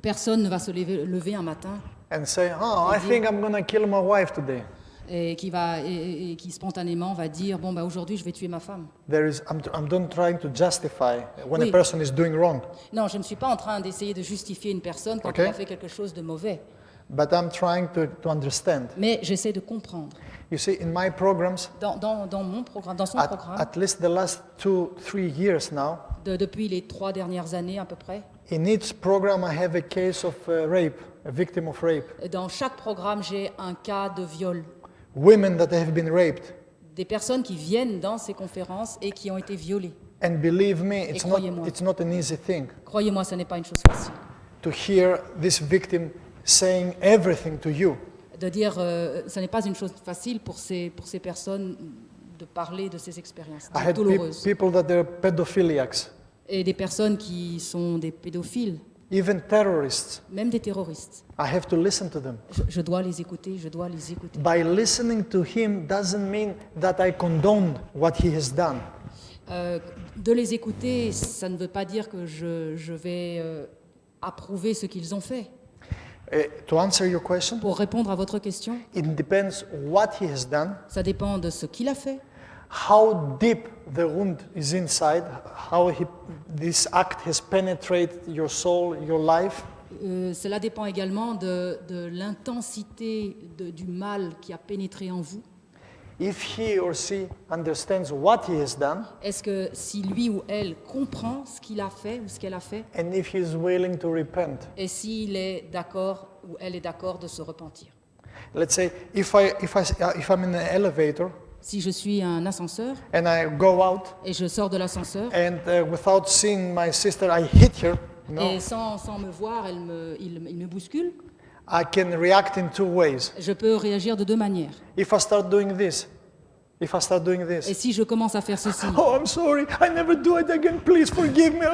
Personne ne va se lever un matin and say, "Oh, I think I'm going to kill my wife today." et qui spontanément va dire bon bah aujourd'hui je vais tuer ma femme. I'm not trying to justify when Oui. a person is doing wrong, Non, je ne suis pas en train d'essayer de justifier une personne quand Ok. elle a fait quelque chose de mauvais, but I'm trying to understand. mais j'essaie de comprendre. You see, in my programs, Dans mon programme, dans son programme, at least the last 2-3 years now, depuis les 3 dernières années à peu près, in each program I have a case of rape, a victim of rape, dans chaque programme j'ai un cas de viol. women that have been raped. Des personnes qui viennent dans ces conférences et qui ont été violées. And believe me, croyez-moi. it's not an easy thing Croyez-moi, ce n'est pas une chose facile. to hear this victim saying everything to you. De dire, ce n'est pas une chose facile pour ces personnes de parler de ces expériences I had douloureuses. people that are pedophiliacs, Et des personnes qui sont des pédophiles, even terrorists. même des terroristes. I have to listen to them. Je dois les écouter, je dois les écouter. By listening to him doesn't mean that I condone what he has done. De les écouter, ça ne veut pas dire que je vais approuver ce qu'ils ont fait. To answer your question, Pour répondre à votre question, it depends what he has done, ça dépend de ce qu'il a fait, how deep the wound is inside, how this act has penetrated your soul, your life. Cela dépend également de l'intensité du mal qui a pénétré en vous. If he or she understands what he has done, Est-ce que si lui ou elle comprend ce qu'il a fait ou ce qu'elle a fait, and if he is willing to repent. et s'il est d'accord ou elle est d'accord de se repentir. Let's say if I'm in an elevator Si je suis un ascenseur and I go out et je sors de l'ascenseur, and without seeing my sister I hit her, et sans me voir, il me bouscule, I can react in 2 ways. je peux réagir de 2 manières. If I start doing this, Et si je commence à faire ceci, oh, I'm sorry, I never do it again, please forgive me.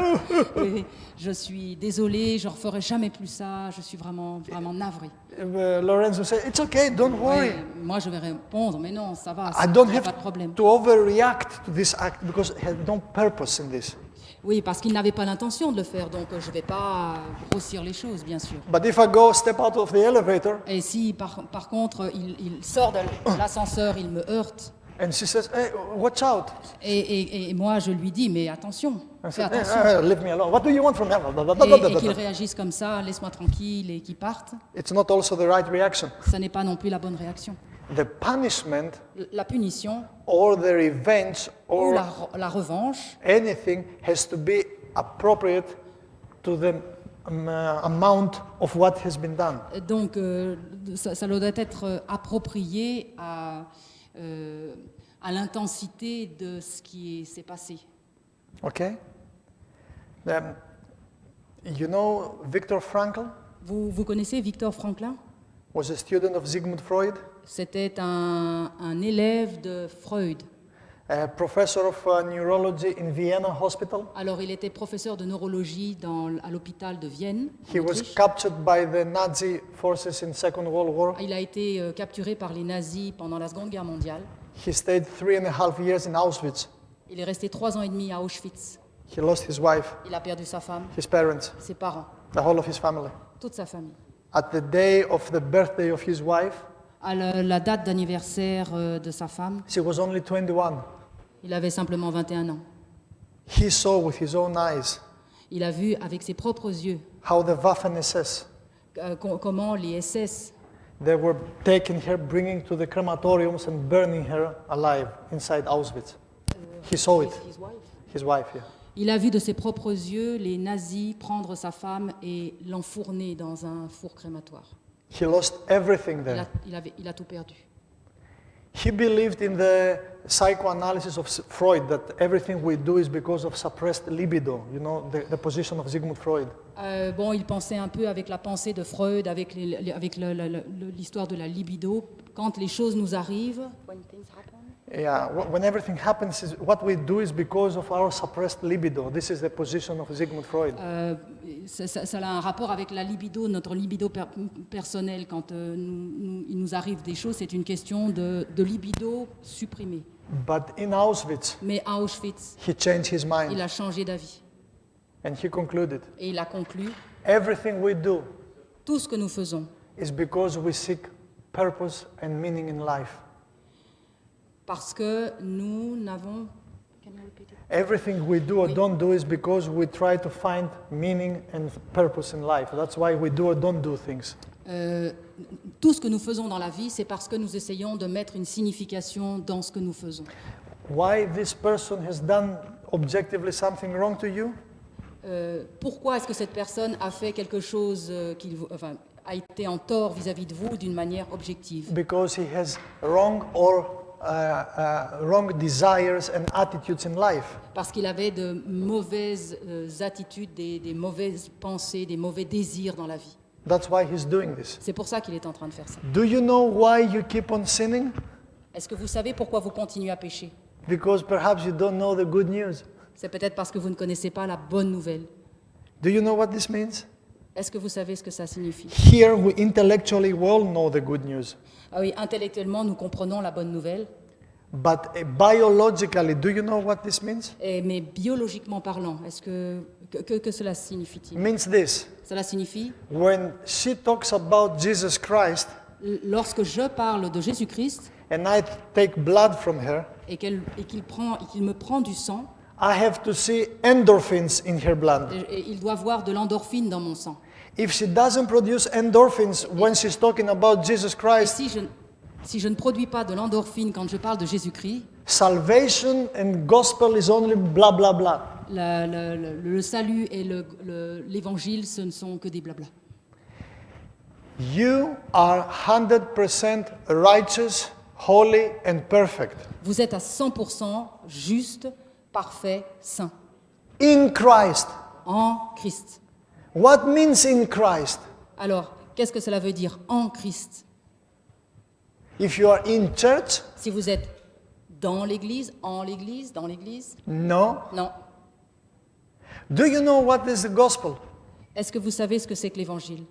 et je suis désolée, je ne referai jamais plus ça, je suis vraiment navrée. Lorenzo will say, it's okay, don't worry. Ouais, moi, je vais répondre, mais non, ça va, I don't pas de have problème. to overreact to this act because it has no purpose in this. Oui, parce qu'il n'avait pas l'intention de le faire, donc je ne vais pas grossir les choses, bien sûr. But if I go step out of the elevator Et si, par contre, il sort de l'ascenseur, il me heurte, and she says, hey, watch out. et moi, je lui dis, mais attention, I fais said, hey, attention. leave me alone. What do you want from me? Et qu'il réagisse comme ça, laisse-moi tranquille, et qu'il parte, It's not also the right reaction. ça n'est pas non plus la bonne réaction. The punishment La punition or the revenge ou or la revanche anything has to be appropriate to the amount of what has been done. Donc, ça doit être approprié à l'intensité de ce qui s'est passé. Okay? You know, Viktor Frankl Vous connaissez Victor Franklin? was a student of Sigmund Freud, C'était un élève de Freud. a professor of neurology in Vienna Hospital. Alors, il était professeur de neurologie à l'hôpital de Vienne. en He was Autriche. captured by the Nazi forces in Second World War. Il a été capturé par les nazis pendant la Seconde Guerre mondiale. He stayed 3.5 years in Auschwitz. Il est resté 3 ans et demi à Auschwitz. He lost his wife, Il a perdu sa femme, his parents, ses parents, the whole of his family. toute sa famille. At the day of the birthday of his wife, À la date d'anniversaire de sa femme, she was only 21. il avait simplement 21 ans. He saw with his own eyes Il a vu avec ses propres yeux how the Waffen-SS, comment les SS they were taking her, bringing to the crematoriums and burning her alive inside Auschwitz. He saw it, his wife, yeah. Il a vu de ses propres yeux les nazis prendre sa femme et l'enfourner dans un four crématoire. He lost everything there. Il a tout perdu. He believed in the psychoanalysis of Freud that everything we do is because of suppressed libido. You know, the position of Sigmund Freud. Bon, il pensait un peu avec la pensée de Freud, avec l'histoire de la libido. Quand les choses nous arrivent, Yeah, when everything happens, what we do is because of our suppressed libido. This is the position of Sigmund Freud. ça a un rapport avec la libido, notre libido personnelle. Quand il nous arrive des choses, c'est une question de libido supprimée. But in Auschwitz, Mais à Auschwitz, he changed his il mind a changé d'avis. and he concluded, Et il a conclu, everything we do tout ce que nous faisons, is because we seek purpose and meaning in life. parce que nous n'avons... Everything we do or don't do is because we try to find meaning and purpose in life. That's why we do or don't do things. Tout ce que nous faisons dans la vie, c'est parce que nous essayons de mettre une signification dans ce que nous faisons. Why this person has done objectively something wrong to you? Pourquoi est-ce que cette personne a fait quelque chose a été en tort vis-à-vis de vous d'une manière objective? Because he has wrong desires and attitudes in life. Parce qu'il avait de mauvaises attitudes, des mauvaises pensées, des mauvais désirs dans la vie. That's why he's doing this. C'est pour ça qu'il est en train de faire ça. Do you know why you keep on sinning? Est-ce que vous savez pourquoi vous continuez à pécher? Because perhaps you don't know the good news. C'est peut-être parce que vous ne connaissez pas la bonne nouvelle. Do you know what this means? Est-ce que vous savez ce que ça signifie? Here we intellectually all know the good news. Ah oui, intellectuellement, nous comprenons la bonne nouvelle. But biologically, do you know what this means? Mais biologiquement parlant, est-ce que cela signifie-t-il? It means this. Cela signifie, When she talks about Jesus Christ lorsque je parle de Jésus-Christ and I take blood from her, et qu'il me prend du sang, I have to see endorphins in her blood. et il doit voir de l'endorphine dans mon sang. If she doesn't produce endorphins when she's talking about Jesus Et Christ, si je ne produis pas de l'endorphine quand je parle de Jésus-Christ, salvation and gospel is only blah blah blah. le salut et l'évangile, ce ne sont que des blablas. You are 100% righteous, holy and perfect Vous êtes à 100% juste, parfait, saint, in Christ. en Christ. What means in Christ? Alors, qu'est-ce que cela veut dire en Christ? If you are in church, Si vous êtes dans l'Église, en l'Église, dans l'Église? no. Non. Do you know what is the gospel? Est-ce que vous savez ce que c'est que l'Évangile?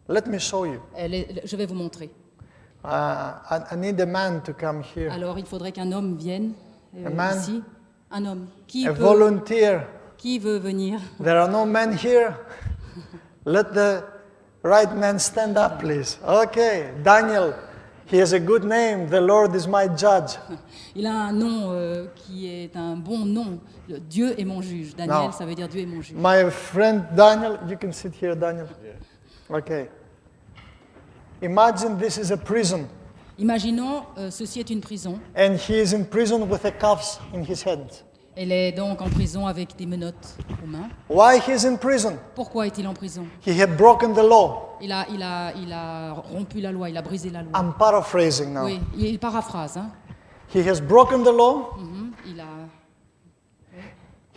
Let me show you. Je vais vous montrer. I need a man to come here. Alors, il faudrait qu'un homme vienne A man? ici. Un homme. A volunteer. Qui veut venir? There are no men here. Let the right man stand up, please. Okay, Daniel. He has a good name. The Lord is my judge. Il a un nom qui est un bon nom. Dieu est mon juge. Daniel, Non. ça veut dire Dieu est mon juge. My friend Daniel, you can sit here, Daniel. Okay. Imagine this is a prison, Imaginons, ceci est une prison. and he is in prison with a cuffs in his head. Elle est donc en prison avec des menottes aux mains. Why he is in prison? Pourquoi est-il en prison? He had broken the law. Il a rompu la loi, il a brisé la loi. I'm paraphrasing now. Oui, il paraphrase. Hein. He has broken the law.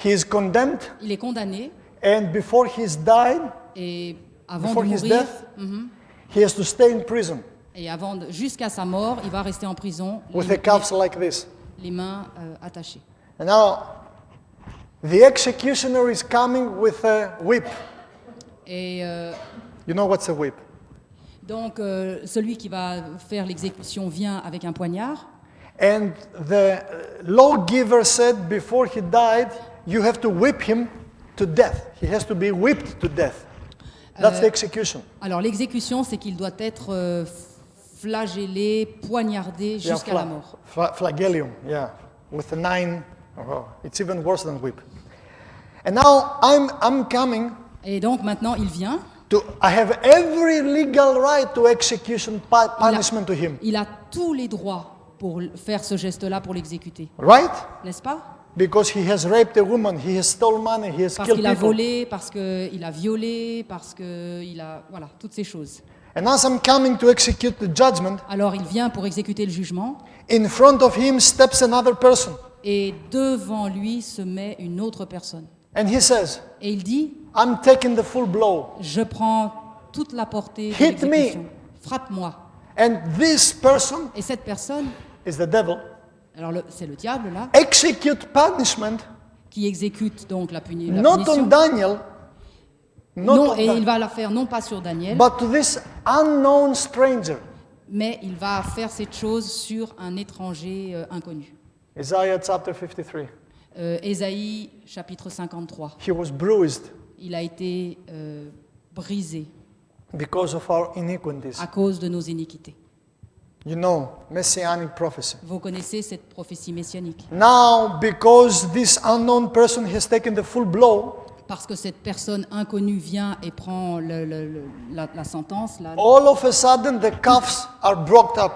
He is condemned, Il est condamné and before he's died, et avant before de his mourir, death, he has to stay in prison jusqu'à sa mort, il va rester en prison, with the cuffs like this. les mains attachées. And now, the executioner is coming with a whip. Et You know what's a whip? donc, celui qui va faire l'exécution vient avec un poignard. And the lawgiver said before he died, you have to whip him to death. He has to be whipped to death. That's the execution. Alors, l'exécution, c'est qu'il doit être flagellé, poignardé Yeah, jusqu'à la mort. flagellum, yeah, with a 9. Oh, it's even worse than whip. And now I'm coming Et donc, maintenant, il vient. I have every legal right to execution punishment to him. Il a tous les droits pour faire ce geste-là, pour l'exécuter. Right? N'est-ce pas? Because he has raped a woman, he has stolen money, he has Parce killed qu'il a people. volé, parce qu'il a violé, parce qu'il a... Voilà, toutes ces choses. And as I'm coming to execute the judgment, Alors il vient pour exécuter le jugement, in front of him steps another person. et devant lui se met une autre personne. And he says, Et il dit, I'm taking the full blow. je prends toute la portée de Hit me. l'exécution. Frappe-moi. And this person Et cette personne, is the devil. alors c'est le diable là, Execute punishment qui exécute donc la not on punition. Daniel, not Non, on et il Daniel, va la faire non pas sur Daniel, but to this unknown stranger. mais il va faire cette chose sur un étranger inconnu. Isaiah chapter 53. Ésaïe chapitre 53. He was bruised Il a été brisé because of our iniquities. à cause de nos iniquités. You know, messianic prophecy. Vous connaissez cette prophétie messianique. Now, because this unknown person has taken the full blow, Parce que cette personne inconnue vient et prend la sentence, là, all of a sudden the cuffs are broken up.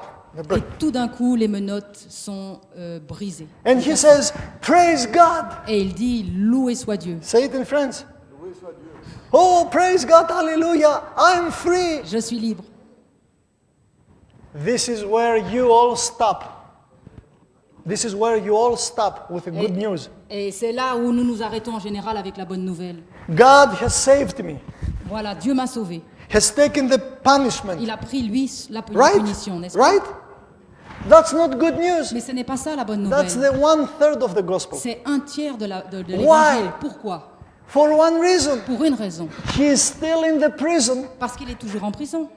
et tout d'un coup, les menottes sont brisées. And he says, praise God. Et il dit, loué soit Dieu. Say it in French. Oh, praise God, hallelujah, I'm free. Je suis libre. This is where you all stop. This is where you all stop with the good news. Et c'est là où nous nous arrêtons en général avec la bonne nouvelle. God has saved me. Voilà, Dieu m'a sauvé. Has taken the punishment. Il a pris, lui, la Right? punition, n'est-ce pas? Right? That's not good news. Mais ce n'est pas ça la bonne That's nouvelle. the 1/3 of the gospel. C'est un tiers de l'évangile. Why? Pourquoi? For one reason. Pour une raison. He is still in the prison. Parce qu'il est toujours en prison.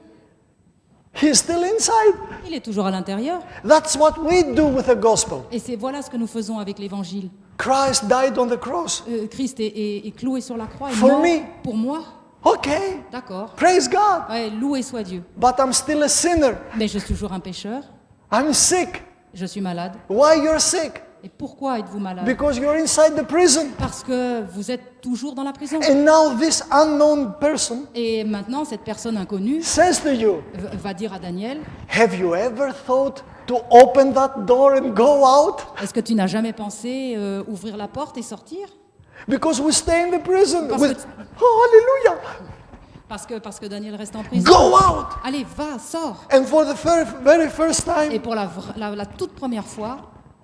He is still inside. Il est toujours à l'intérieur. That's what we do with the gospel. Et voilà ce que nous faisons avec l'évangile. Christ died on the cross. Christ est cloué sur la croix. Et For mort me. pour moi. Okay. D'accord. Praise God. Ouais, loué soit Dieu. But I'm still a sinner. Mais je suis toujours un pécheur. I'm sick. Je suis malade. Why you're sick? Et pourquoi êtes-vous malade? Because you're inside the prison. Parce que vous êtes toujours dans la prison. And now this unknown person Et maintenant, cette personne inconnue says to you, va dire à Daniel, have you ever thought to open that door and go out? est-ce que tu n'as jamais pensé ouvrir la porte et sortir? Because we stay in the prison. Parce que- Oh, hallelujah. Parce que Daniel reste en prison. Go out. Allez, va, sors. And for the very first Et time, pour la toute première fois,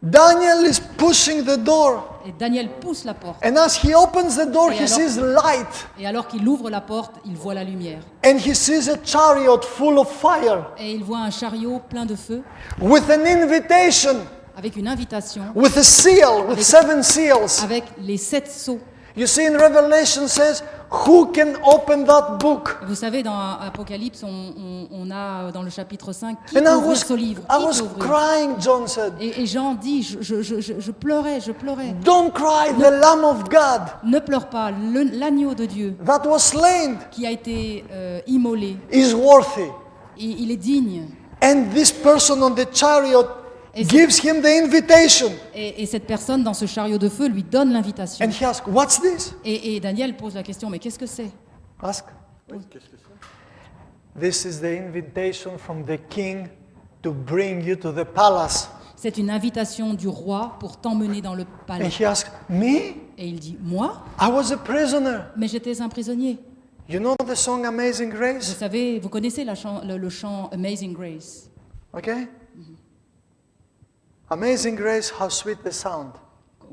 Daniel is pushing the door. et Daniel pousse la porte. And as he opens the door, Et he alors- sees light. Et alors qu'il ouvre la porte, il voit la lumière. And he sees a chariot full of fire Et il voit un chariot plein de feu, with an invitation, avec une invitation, with a seal, with 7 seals. avec les 7 sceaux. You see, in Revelation says, who can open that book? Vous savez, dans Apocalypse, on a dans le chapitre 5, qui And peut I ouvrir was, ce livre? I Qui was peut ouvrir? crying, John said. Et Jean dit, je pleurais, je pleurais. Don't cry, the Lamb of God Ne pleure pas, l'agneau de Dieu that was slain qui a été immolé, is worthy. il est digne. And this person on the chariot Et c'est- gives him the invitation. Et cette personne dans ce chariot de feu lui donne l'invitation. And he asks, what's this? Et Daniel pose la question, mais qu'est-ce que c'est? Ask. This is the invitation from the king to bring you to the palace. C'est une invitation du roi pour t'emmener dans le And palais. he asks, me? Et il dit, moi? I was a prisoner. Mais j'étais un prisonnier. You know the song Amazing Vous Grace? savez, vous connaissez le chant Amazing Grace. Okay? Amazing Grace, how sweet the sound.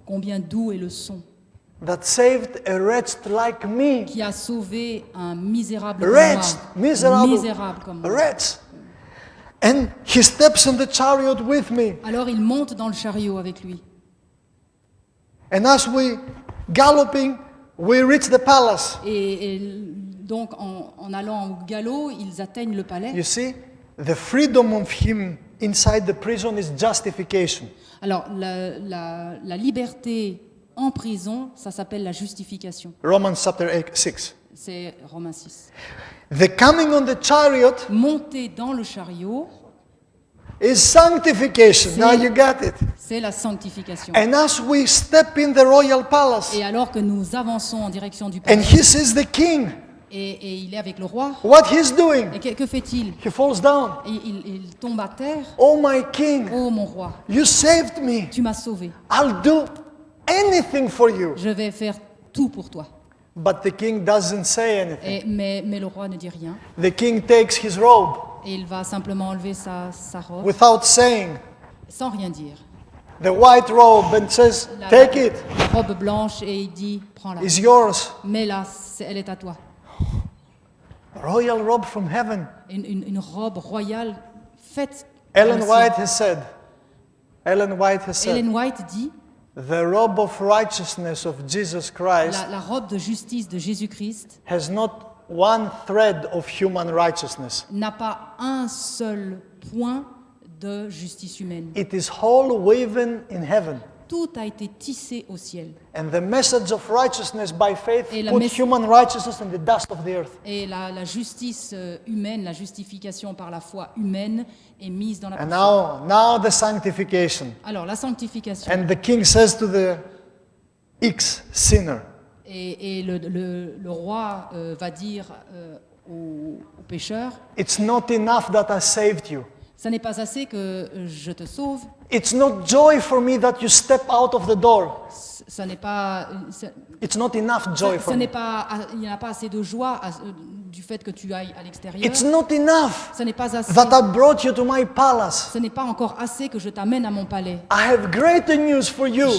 Combien doux est le son That saved a wretch like me. qui a sauvé un misérable comme Wretch, moi. miserable, Misérable comme moi. wretch. And he steps in the chariot with me. Alors il monte dans le chariot avec lui. And as we galloping, we reach the palace. Et donc en allant au galop, ils atteignent le palais. You see, the freedom of him inside the prison is justification. Alors la liberté en prison, ça s'appelle la justification. Romans chapter 6. C'est Romains 6. The coming on the chariot Monter dans le chariot, is sanctification. Now you got it. c'est la sanctification. And as we step in the royal palace, Et alors que nous avançons en direction du and palais, he sees the king, et il est avec le roi, what he's doing? et que fait-il? He falls down. Et il tombe à terre. Oh my king, Oh mon roi, you saved me. tu m'as sauvé. I'll do anything for you. Je vais faire tout pour toi. But the king doesn't say anything. Mais le roi ne dit rien. The king takes his robe Et il va simplement enlever sa robe without saying, sans rien dire. the white robe, and says, La, take it, la robe blanche et il dit, prends-la. it's yours. Mets-la, elle est à toi. Royal robe from heaven. Une robe royale faite. Ellen par le White ciel. has said, Ellen White has said, Ellen White dit, the robe of righteousness of Jesus Christ la robe de justice de Jésus-Christ has not one thread of human righteousness. n'a pas un seul point de justice humaine. It is whole woven in heaven. Tout a été tissé au ciel. And the message of righteousness by faith Et la put mess- human righteousness in the dust of the earth. Et la justice humaine, la justification par la foi humaine est mise dans la And poussière. now the sanctification. Alors, la sanctification. And the king says to the X sinner, Et le roi va dire aux pécheurs, it's not enough that I saved you. ça n'est pas assez que je te sauve, It's not joy for me that you step out of the door. ça n'est pas, It's not enough joy for ça me. n'est pas, il n'y a pas assez de joie du fait que tu ailles à l'extérieur. It's not enough Ça n'est pas assez. that I brought you to my palace. Ce n'est pas encore assez que je t'amène à mon palais. I have greater news for you.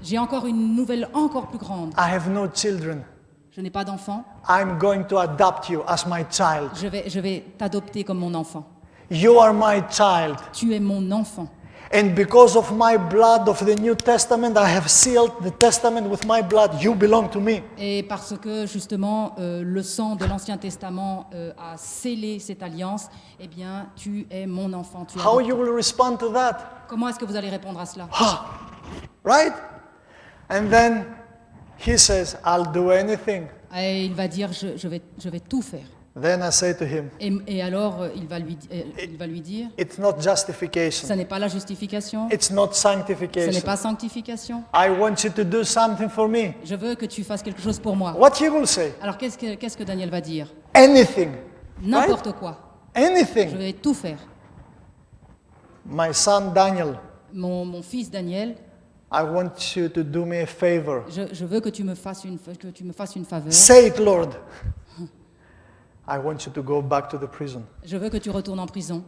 J'ai encore une nouvelle encore plus grande. I have no children. Je n'ai pas d'enfant. I'm going to adopt you as my child. Je vais t'adopter comme mon enfant. You are my child. Tu es mon enfant. And because of my blood of the New Testament, I have sealed the testament with my blood. You belong to me. Et parce que justement le sang de l'Ancien Testament a scellé cette alliance, eh bien tu es mon enfant. Tu es How adopté. you will respond to that? Comment est-ce que vous allez répondre à cela? Right? And then he says, I'll do anything. Et il va dire je vais tout faire. Then I say to him, Et alors il va lui dire, it's not justification. ça n'est pas la justification, It's not ce n'est sanctification. pas sanctification. I want you to do something for me. Je veux que tu fasses quelque chose pour moi. What he will say? Alors qu'est-ce que Daniel va dire? Anything. N'importe quoi. Je Anything. vais tout faire. My son Daniel, Mon fils Daniel, I want you to do me a favor. je veux que tu me fasses une faveur. Say it, Lord. I want you to go back to the prison Je veux que tu retournes en prison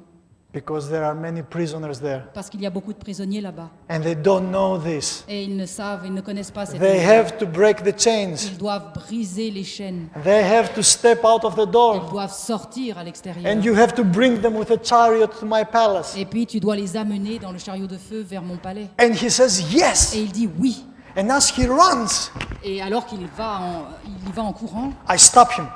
because there are many prisoners there parce qu'il y a beaucoup de prisonniers là-bas. and they don't know this. Et ils ne connaissent pas cette They nouvelle. have to break the chains. Ils doivent briser les chaînes. They have to step out of the Ils door. doivent sortir à l'extérieur. And you have to bring them with a chariot to my palace. Et puis tu dois les amener dans le chariot de feu vers mon palais. And he says, yes. Et il dit oui. And as he runs, Et alors il y va en courant, I stop him.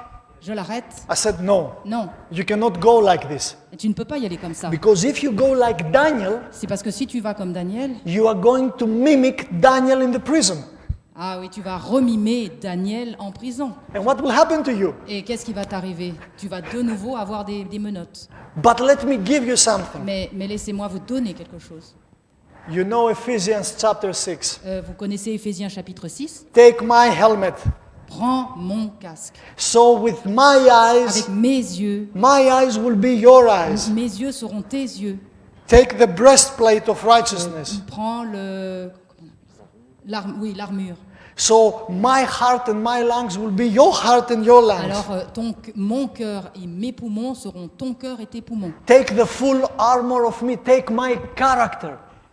je l'arrête. I said, no, Non, you cannot go like this. et tu ne peux pas y aller comme ça. Because if you go like Daniel, C'est parce que si tu vas comme Daniel, you are going to mimic Daniel in the prison. ah oui, tu vas remimer Daniel en prison. And what will happen to you? Et qu'est-ce qui va t'arriver? Tu vas de nouveau avoir des menottes. But let me give you something. Mais laissez-moi vous donner quelque chose. You know Ephesians chapter 6. Vous connaissez Éphésiens chapitre 6? Take my helmet. Prends mon casque. So with my eyes, Avec mes yeux, my eyes will be your eyes. mes yeux seront tes yeux. Take the breastplate of righteousness. Prends l'armure. So my heart and my lungs will be your heart and your lungs. Alors mon cœur et mes poumons seront ton cœur et tes poumons. Take the full armor of me. Take my character.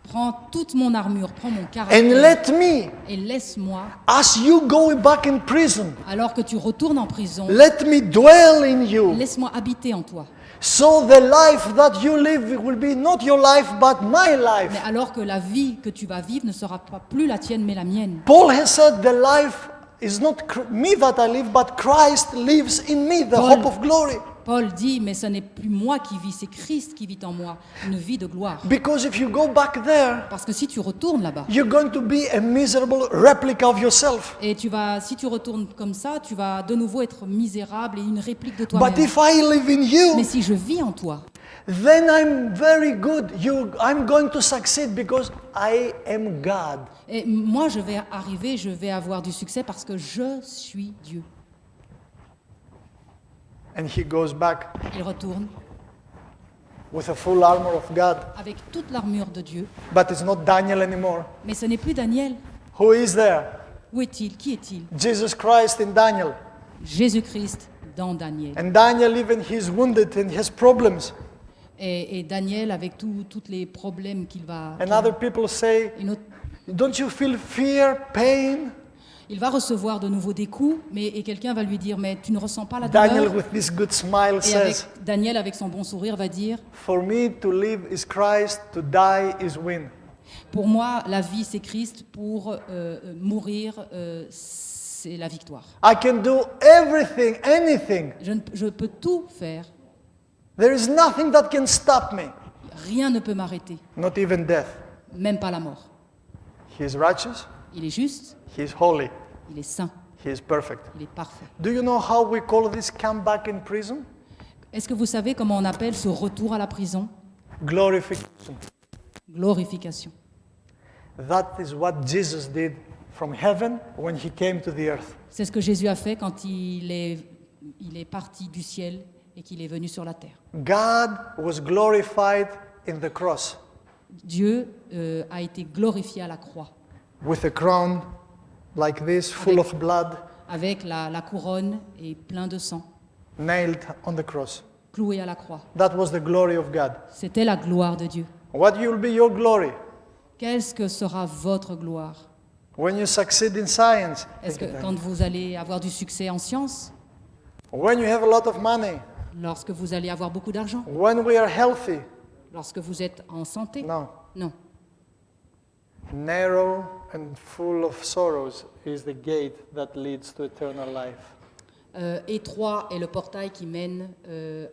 Prends toute mon armure, prends mon And caractère let me, et laisse-moi, as you go back in prison, alors que tu retournes en prison, let me dwell in you. laisse-moi habiter en toi. So the life that you live will be not your life but my life. Mais alors que la vie que tu vas vivre ne sera pas plus la tienne mais la mienne. Paul has said the life is not me that I live but Christ lives in me, the Paul- hope of glory. Paul dit, mais ce n'est plus moi qui vis, c'est Christ qui vit en moi, une vie de gloire. Because if you go back there, Parce que si tu retournes là-bas, you're going to be a miserable replica of yourself. et si tu retournes comme ça, tu vas de nouveau être misérable et une réplique de But toi-même. if I live in Mais you, si je vis en toi, then I'm very good. I'm going to succeed because I am God. et moi je vais avoir du succès parce que je suis Dieu. And he goes back Il retourne with a full armor of God. avec toute l'armure de Dieu, But it's not Daniel anymore. mais ce n'est plus Daniel. Who is there? Où est-il? Qui est-il? Jesus Christ in Daniel. Jésus-Christ dans Daniel. And Daniel, even he's wounded and he has problems. Et Daniel, avec tous les problèmes qu'il va... And other people say, Une autre- don't you feel fear, pain? il va recevoir de nouveau des coups, et quelqu'un va lui dire, mais tu ne ressens pas la Daniel, douleur? with this good smile, Et avec says, Daniel, avec son bon sourire, va dire, for me to live is Christ, to die is win. pour moi, la vie, c'est Christ, pour mourir, c'est la victoire. I can do everything, anything. Je peux tout faire. There is nothing that can stop me, Rien ne peut m'arrêter, not even death. même pas la mort. He is righteous, Il est juste, he is holy, il est saint, he is perfect. il est parfait. Do you know how we call this comeback in prison? Est-ce que vous savez comment on appelle ce retour à la prison? Glorification. Glorification. That is what Jesus did from heaven when he came to the earth. C'est ce que Jésus a fait quand il est parti du ciel et qu'il est venu sur la terre. God was glorified in the cross Dieu a été glorifié à la croix, with a crown like this, full of blood, avec la couronne et plein de sang, nailed on the cross. cloué à la croix. That was the glory of God. C'était la gloire de Dieu. What will be your glory? Qu'est-ce que sera votre gloire? When you succeed in science, Est-ce que quand vous allez avoir du succès en sciences, when you have a lot of money, lorsque vous allez avoir beaucoup d'argent, when we are healthy? lorsque vous êtes en santé? No. Non. Narrow and full of sorrows is the gate that leads to eternal life. Étroit est le portail qui mène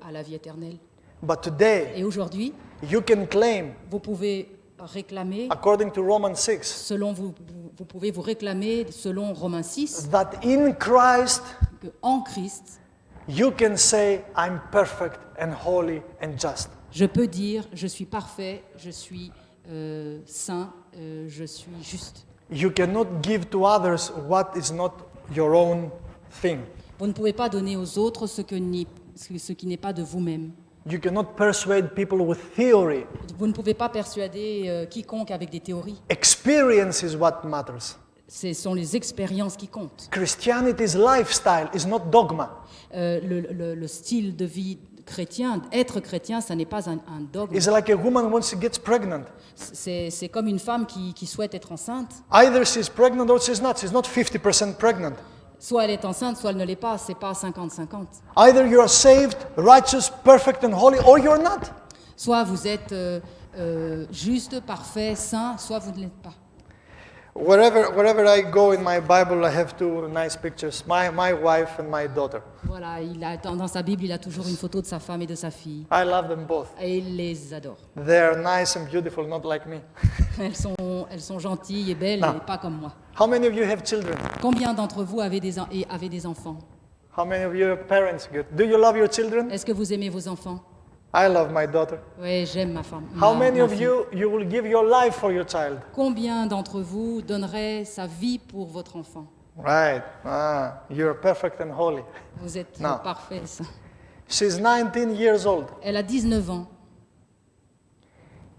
à la vie éternelle. But today, Et aujourd'hui, you can claim, vous pouvez réclamer, according to Romans 6, selon vous pouvez vous réclamer, selon Romains 6, that in Christ que en Christ, you can say, I'm perfect and holy and just. je peux dire, je suis parfait, je suis saint, je suis juste. You cannot give to others what is not your own thing. Vous ne pouvez pas donner aux autres ce qui n'est pas de vous-même. You cannot persuade people with theory. Vous ne pouvez pas persuader quiconque avec des théories. Experience is what matters. Ce sont les expériences qui comptent. Christianity's lifestyle is not dogma. Le style de vie chrétien, être chrétien, ça n'est pas un dogme. It's like a woman once she gets pregnant. C'est comme une femme qui souhaite être enceinte. Either she's pregnant or she's not. She's not 50% pregnant. Soit elle est enceinte, soit elle ne l'est pas. C'est pas 50-50. Either you are saved, righteous, perfect and holy, or you're not. Soit vous êtes juste, parfait, saint, soit vous ne l'êtes pas. Wherever I go in my Bible, I have two nice pictures, my wife and my daughter. Voilà, dans sa Bible, il a toujours une photo de sa femme et de sa fille. I love them both. Et il les adore. They're nice and beautiful, not like me. Elles sont gentilles et belles, Non. et pas comme moi. How many of you have children? Combien d'entre vous avez des enfants? How many of you are parents? Good. Do you love your children? Est-ce que vous aimez vos enfants? I love my daughter. Oui, j'aime ma femme. How many ma of fille. you will give your life for your child? Combien d'entre vous donneraient sa vie pour votre enfant? Right. You're perfect and holy. Vous êtes Non. parfait. Ça. She's 19 years old. Elle a 19 ans.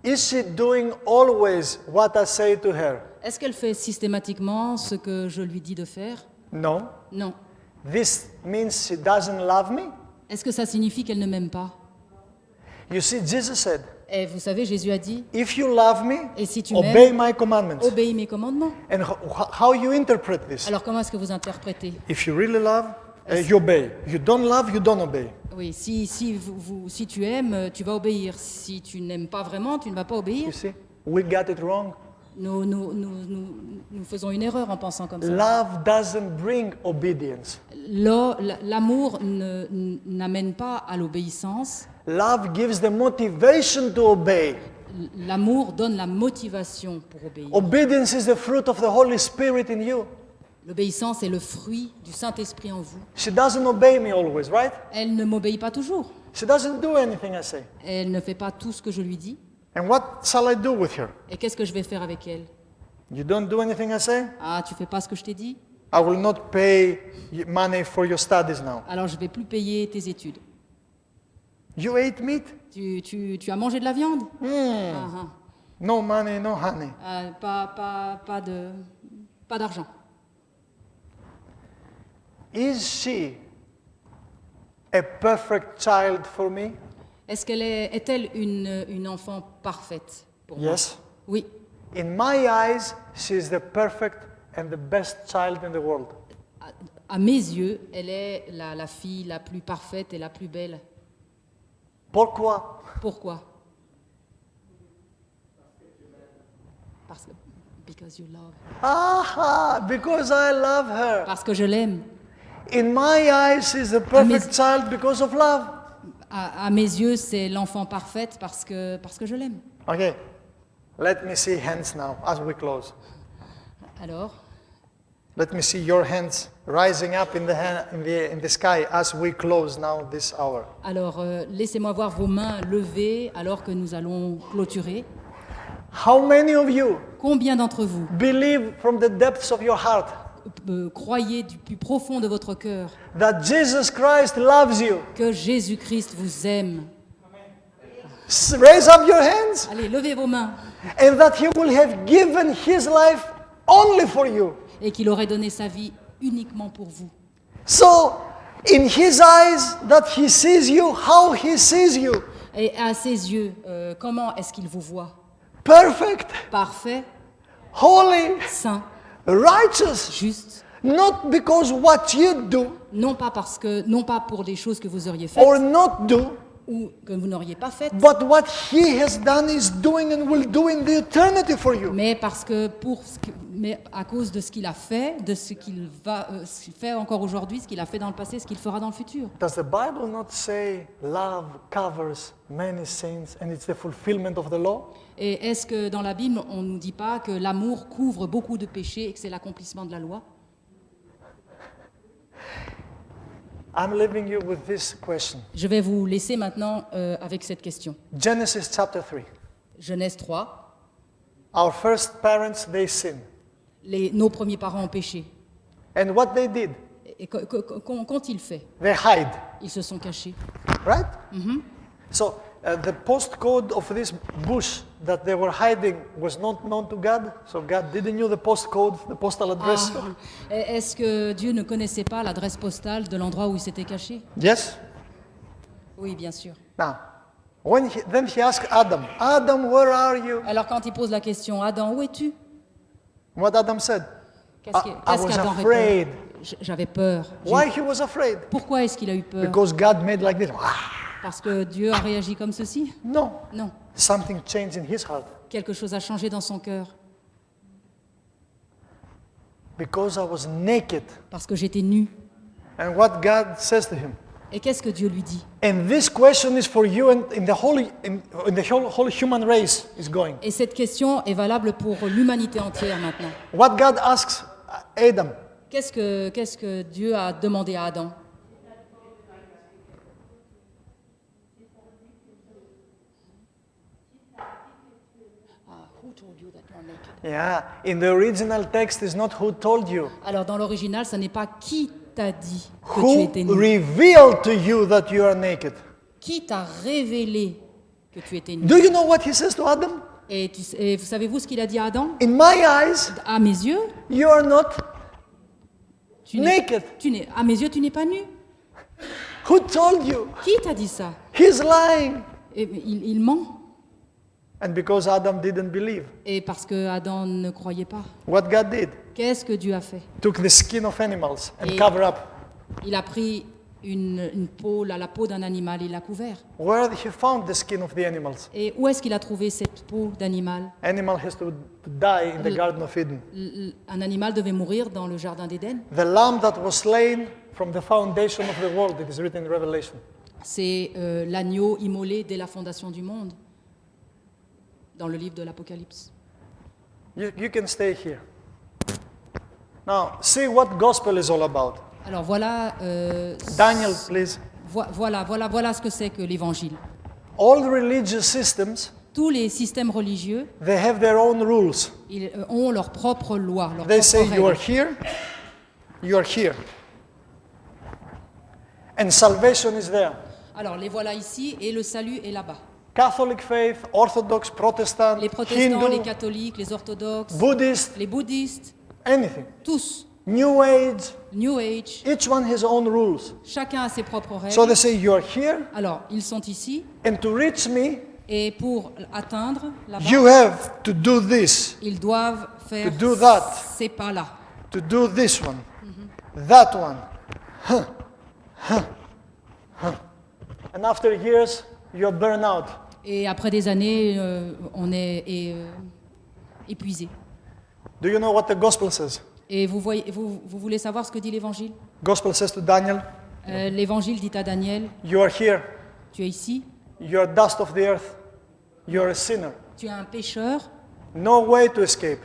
Is she doing always what I say to her? Est-ce qu'elle fait systématiquement ce que je lui dis de faire? No. Non. This means she doesn't love me? Est-ce que ça signifie qu'elle ne m'aime pas? You see, Jesus said, Et vous savez, Jésus a dit, if you love me, et si tu obey m'aimes, my commandments. obéis mes commandements. And how you interpret this? Alors comment est-ce que vous interprétez? If you really love, you obey. You don't love, you don't obey. Oui, si tu aimes, tu vas obéir. Si tu n'aimes pas vraiment, tu ne vas pas obéir. You see, we got it wrong. Nous faisons une erreur en pensant comme ça. Love doesn't bring obedience. L'amour n'amène pas à l'obéissance. Love gives the motivation to obey. L'amour donne la motivation pour obéir. Obedience is the fruit of the Holy Spirit in you. L'obéissance est le fruit du Saint-Esprit en vous. She doesn't obey me always, right? Elle ne m'obéit pas toujours. She doesn't do anything I say. Elle ne fait pas tout ce que je lui dis. And what shall I do with her? Et qu'est-ce que je vais faire avec elle? You don't do anything I say? Ah, tu fais pas ce que je t'ai dit? I will not pay money for your studies now. Alors je vais plus payer tes études. You ate meat? Tu as mangé de la viande? Ah, No money, no honey. pas d'argent. is she a perfect child for me? Est-elle une enfant parfaite pour moi? Yes. Oui. In my eyes, she is the perfect and the best child in the world. À mes yeux, elle est la fille la plus parfaite et la plus belle. Pourquoi? Pourquoi? Because you love. Because I love her. Parce que je l'aime. In my eyes, she's the perfect child because of love. À mes yeux, c'est l'enfant parfaite parce que je l'aime. Okay, let me see hands now as we close. Alors, Let me see your hands rising up in the sky as we close now this hour. Laissez-moi voir vos mains levées alors que nous allons clôturer. How many of you Combien d'entre vous believe from the depths of your heart croyez du plus profond de votre cœur that Jesus Christ loves you? que Jésus-Christ vous aime? Raise up your hands. Allez, levez vos mains. And that he will have given his life only for you. Et qu'il aurait donné sa vie uniquement pour vous. So, in his eyes, that he sees you, how he sees you. Et à ses yeux, comment est-ce qu'il vous voit? Perfect, Parfait, holy, saint, righteous. juste. Not because what you do Non pas pour des choses que vous auriez faites or not do, ou que vous n'auriez pas faites, but what he has done is doing and will do in the eternity for you. mais à cause de ce qu'il a fait, de ce qu'il va faire encore aujourd'hui, ce qu'il a fait dans le passé, ce qu'il fera dans le futur. Does the Bible not say love covers many sins and it's the fulfillment of the law? Et est-ce que dans la Bible, on ne nous dit pas que l'amour couvre beaucoup de péchés et que c'est l'accomplissement de la loi? I'm leaving you with this question. Je vais vous laisser maintenant avec cette question. Genesis chapter 3. Genèse 3, Our first parents, they sinned. nos premiers parents ont péché. And what they did, Et qu'ont-ils fait? they hide, Ils se sont cachés. right? So the postcode of this bush that they were hiding was not known to God. So God didn't know the postcode, the postal address. Est-ce que Dieu ne connaissait pas l'adresse postale de l'endroit où il s'était caché? Yes? Oui, bien sûr. Now, then he asked Adam, Adam, where are you? Alors quand il pose la question, Adam, où es-tu? What Adam said? Qu'est-ce I was qu'Adam afraid. répond? J'avais peur. Why he was afraid? Pourquoi est-ce qu'il a eu peur? Because God made like this. Parce que Dieu a réagi comme ceci? No, Non. something changed in his heart. Quelque chose a changé dans son cœur. Because I was naked. Parce que j'étais nue. And what God says to him. Et qu'est-ce que Dieu lui dit? And this question is for you and in the whole human race is going. Et cette question est valable pour l'humanité entière maintenant. What God asks Adam. Qu'est-ce que Dieu a demandé à Adam? Who told you that you are naked? Yeah, in the original text is not who told you. Alors dans l'original, ce n'est pas qui t'a dit que tu Who étais nu. revealed to you that you are naked. Qui t'a révélé que tu étais nu? Do you know what he says to Adam? Et savez-vous ce qu'il a dit à Adam? In my eyes, À mes yeux, you are not tu n'es, naked. à mes yeux, tu n'es pas nu. Who told you? Qui t'a dit ça? He's lying. Et il ment. And because Adam didn't believe, Et parce que Adam ne croyait pas. what God did, Qu'est-ce que Dieu a fait? took the skin of animals and Et- cover up. Il a pris une peau, la peau d'un animal, et il l'a couvert. Where he found the skin of the animals? Et où est-ce qu'il a trouvé cette peau d'animal? Animal has to die in the Garden of Eden. Un animal devait mourir dans le jardin d'Éden. The lamb that was slain from the foundation of the world, it is written in Revelation. C'est l'agneau immolé dès la fondation du monde, dans le livre de l'Apocalypse. You can stay here. Now, see what gospel is all about. Alors voilà, Daniel, please. voilà ce que c'est que l'Évangile. All the religious systems, Tous les systèmes religieux, they have their own rules. ils ont leurs propres lois, leurs They propres say you are règles. here, you are here. And salvation is there. Alors les voilà ici et le salut est là-bas. Catholic faith, Orthodox, Protestant, Les protestants, les Hindu, catholiques, les orthodoxes, Buddhist, les bouddhistes, anything. tous. New Age, New Age, each one has own rules. chacun a ses propres règles. So they say, you are here, Alors, ils sont ici, and to reach me, et pour atteindre là-bas, you have to do this, ils doivent faire To do that. ces pas-là. to do this one, that one. And after years, you're burned out. Et après des années, on est épuisé. Do you know what the gospel says? Et vous voulez savoir ce que dit l'Évangile? Gospel says to Daniel, L'Évangile dit à Daniel, you are here, tu es ici, you are dust of the earth, you are a sinner. tu es un pécheur, No way to escape,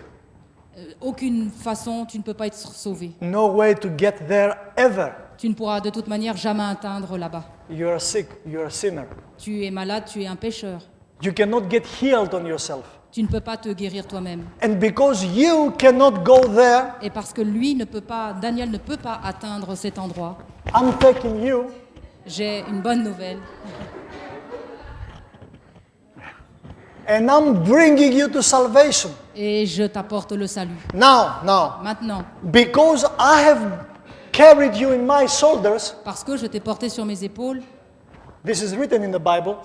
aucune façon, tu ne peux pas être sauvé. no way to get there ever. Tu ne pourras de toute manière jamais atteindre là-bas. You are sick, you are a sinner. Tu es malade, tu es un pécheur. You cannot get healed on yourself. Tu ne peux pas te guérir toi-même. And because you cannot go there, Et parce que lui ne peut pas, Daniel ne peut pas atteindre cet endroit, I'm taking you j'ai une bonne nouvelle. and I'm bringing you to salvation. Et je t'apporte le salut. Now, Maintenant, because I have carried you in my shoulders, parce que je t'ai porté sur mes épaules, this is written in the Bible,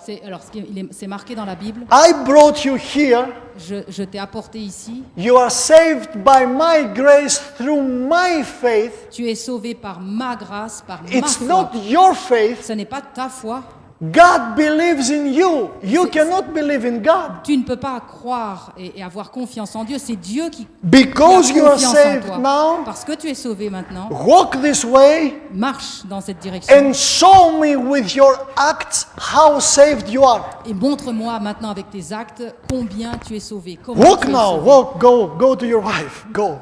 c'est marqué dans la Bible, I brought you here, je t'ai apporté ici, you are saved by my grace through my faith. tu es sauvé par ma grâce, par ma It's foi. not your faith. Ce n'est pas ta foi. God believes in you. You C'est- cannot believe in God. Tu ne peux pas croire et avoir confiance en Dieu. C'est Dieu qui Because a you are confiance en saved toi. now, Parce que tu es sauvé maintenant, walk this way marche dans cette direction. and show me with your acts how saved you are. Et montre-moi maintenant avec tes actes combien tu es sauvé. Comment Walk tu es now, sauvé. walk, go to your wife, go.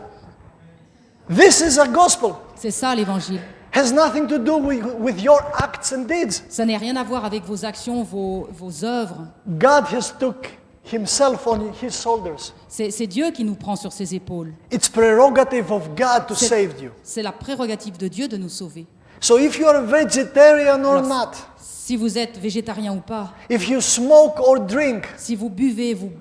This is a gospel. C'est ça l'évangile. Has nothing to do with your acts and deeds. Ça n'a rien à voir avec vos actions, vos œuvres. God has took himself on his shoulders. C'est Dieu qui nous prend sur ses épaules. It's prerogative of God to C'est- save you. C'est la prérogative de Dieu de nous sauver. So if you are a vegetarian or Alors, not, Si vous êtes végétarien ou pas, if you smoke or drink, si vous buvez, vous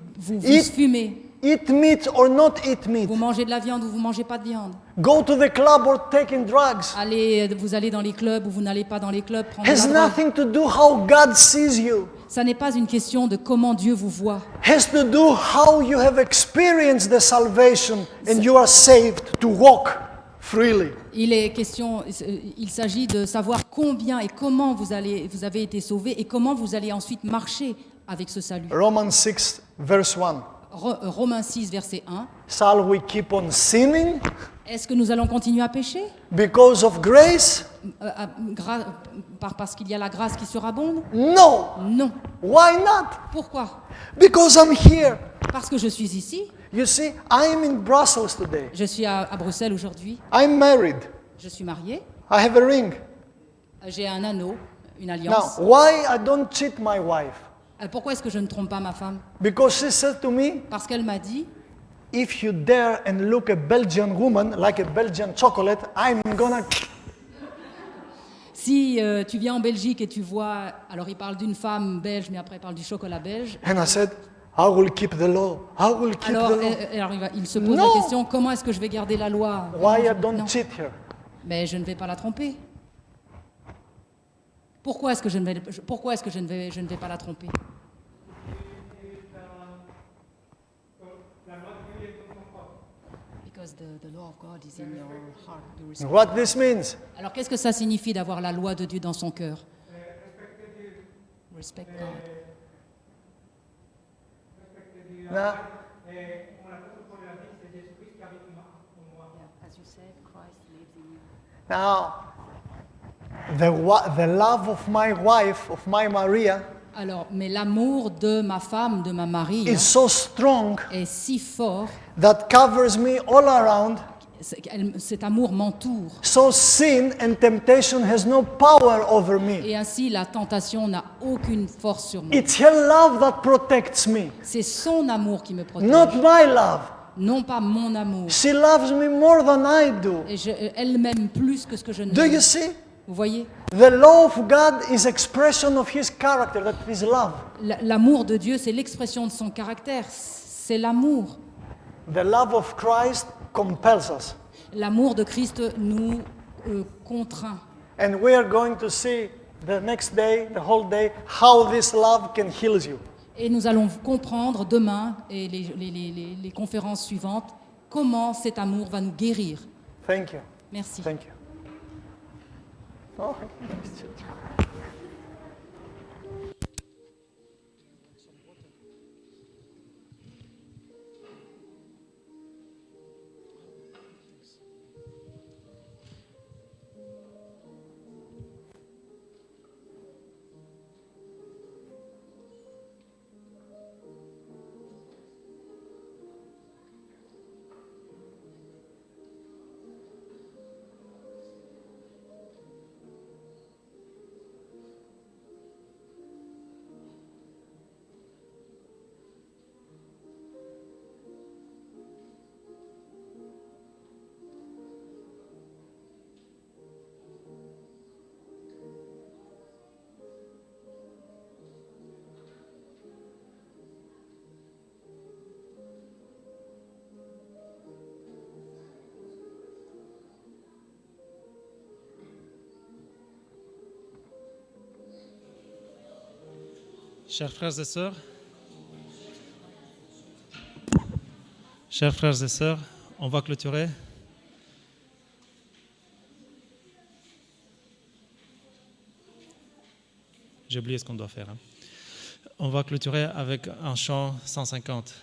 Eat- fumez, eat meat or not eat meat, vous mangez de la viande ou vous mangez pas de viande, go to the club or taking drugs, vous allez dans les clubs ou vous n'allez pas dans les clubs, prendre de has la drogue. nothing to do how God sees you. Ça n'est pas une question de comment Dieu vous voit. Has to do how you have experienced the salvation and you are saved to walk freely. Il s'agit de savoir combien et comment vous avez été sauvés et comment vous allez ensuite marcher avec ce salut. Romans 6 verse 1. Romains 6, verset 1. Shall we keep on sinning Est-ce que nous allons continuer à pécher because of grace? parce qu'il y a la grâce qui surabonde? No. Non. Why not? Pourquoi? Because I'm here. Parce que je suis ici. You see, I'm in Brussels today. Je suis à Bruxelles aujourd'hui. I'm married. Je suis mariée. I have a ring. J'ai un anneau, une Now, alliance. why I don't cheat my wife? Pourquoi est-ce que je ne trompe pas ma femme? Because she said to me, Parce qu'elle m'a dit, if you dare and look a Belgian woman like a Belgian chocolate, I'm gonna... si tu viens en Belgique et tu vois, alors il parle d'une femme belge, mais après il parle du chocolat belge. And I said, I will keep the law. I will keep Alors, the law. il se pose Non. la question, comment est-ce que je vais garder la loi? Why I Non. don't cheat her? Mais je ne vais pas la tromper. Pourquoi est-ce que je ne vais pas la tromper? Because the law of God is in your heart. You respect. What this means? Alors qu'est-ce que ça signifie d'avoir la loi de Dieu dans son cœur? Respect God. Now, As you said, Christ lives in you. now the love of my wife, of my Maria, Alors, mais l'amour de ma femme, de ma Marie, is so strong est si fort, that covers me all around. cet amour m'entoure. So sin and temptation has no power over me. Et ainsi, la tentation n'a aucune force sur moi. It's her love that protects me, C'est son amour qui me protège, not my love. non pas mon amour. She loves me more than I do. Et elle m'aime plus que ce que je ne Do you l'aime. see? Vous voyez? The law of God is expression of His character, that is love. L'amour de Dieu, c'est l'expression de son caractère. C'est l'amour. The love of Christ compels us. L'amour de Christ nous contraint. And we are going to see the next day, the whole day, how this love can heal you. Et nous allons comprendre demain et les conférences suivantes comment cet amour va nous guérir. Thank you. Merci. Thank you. Oh, Chers frères et sœurs, on va clôturer. J'ai oublié ce qu'on doit faire. On va clôturer avec un chant 150.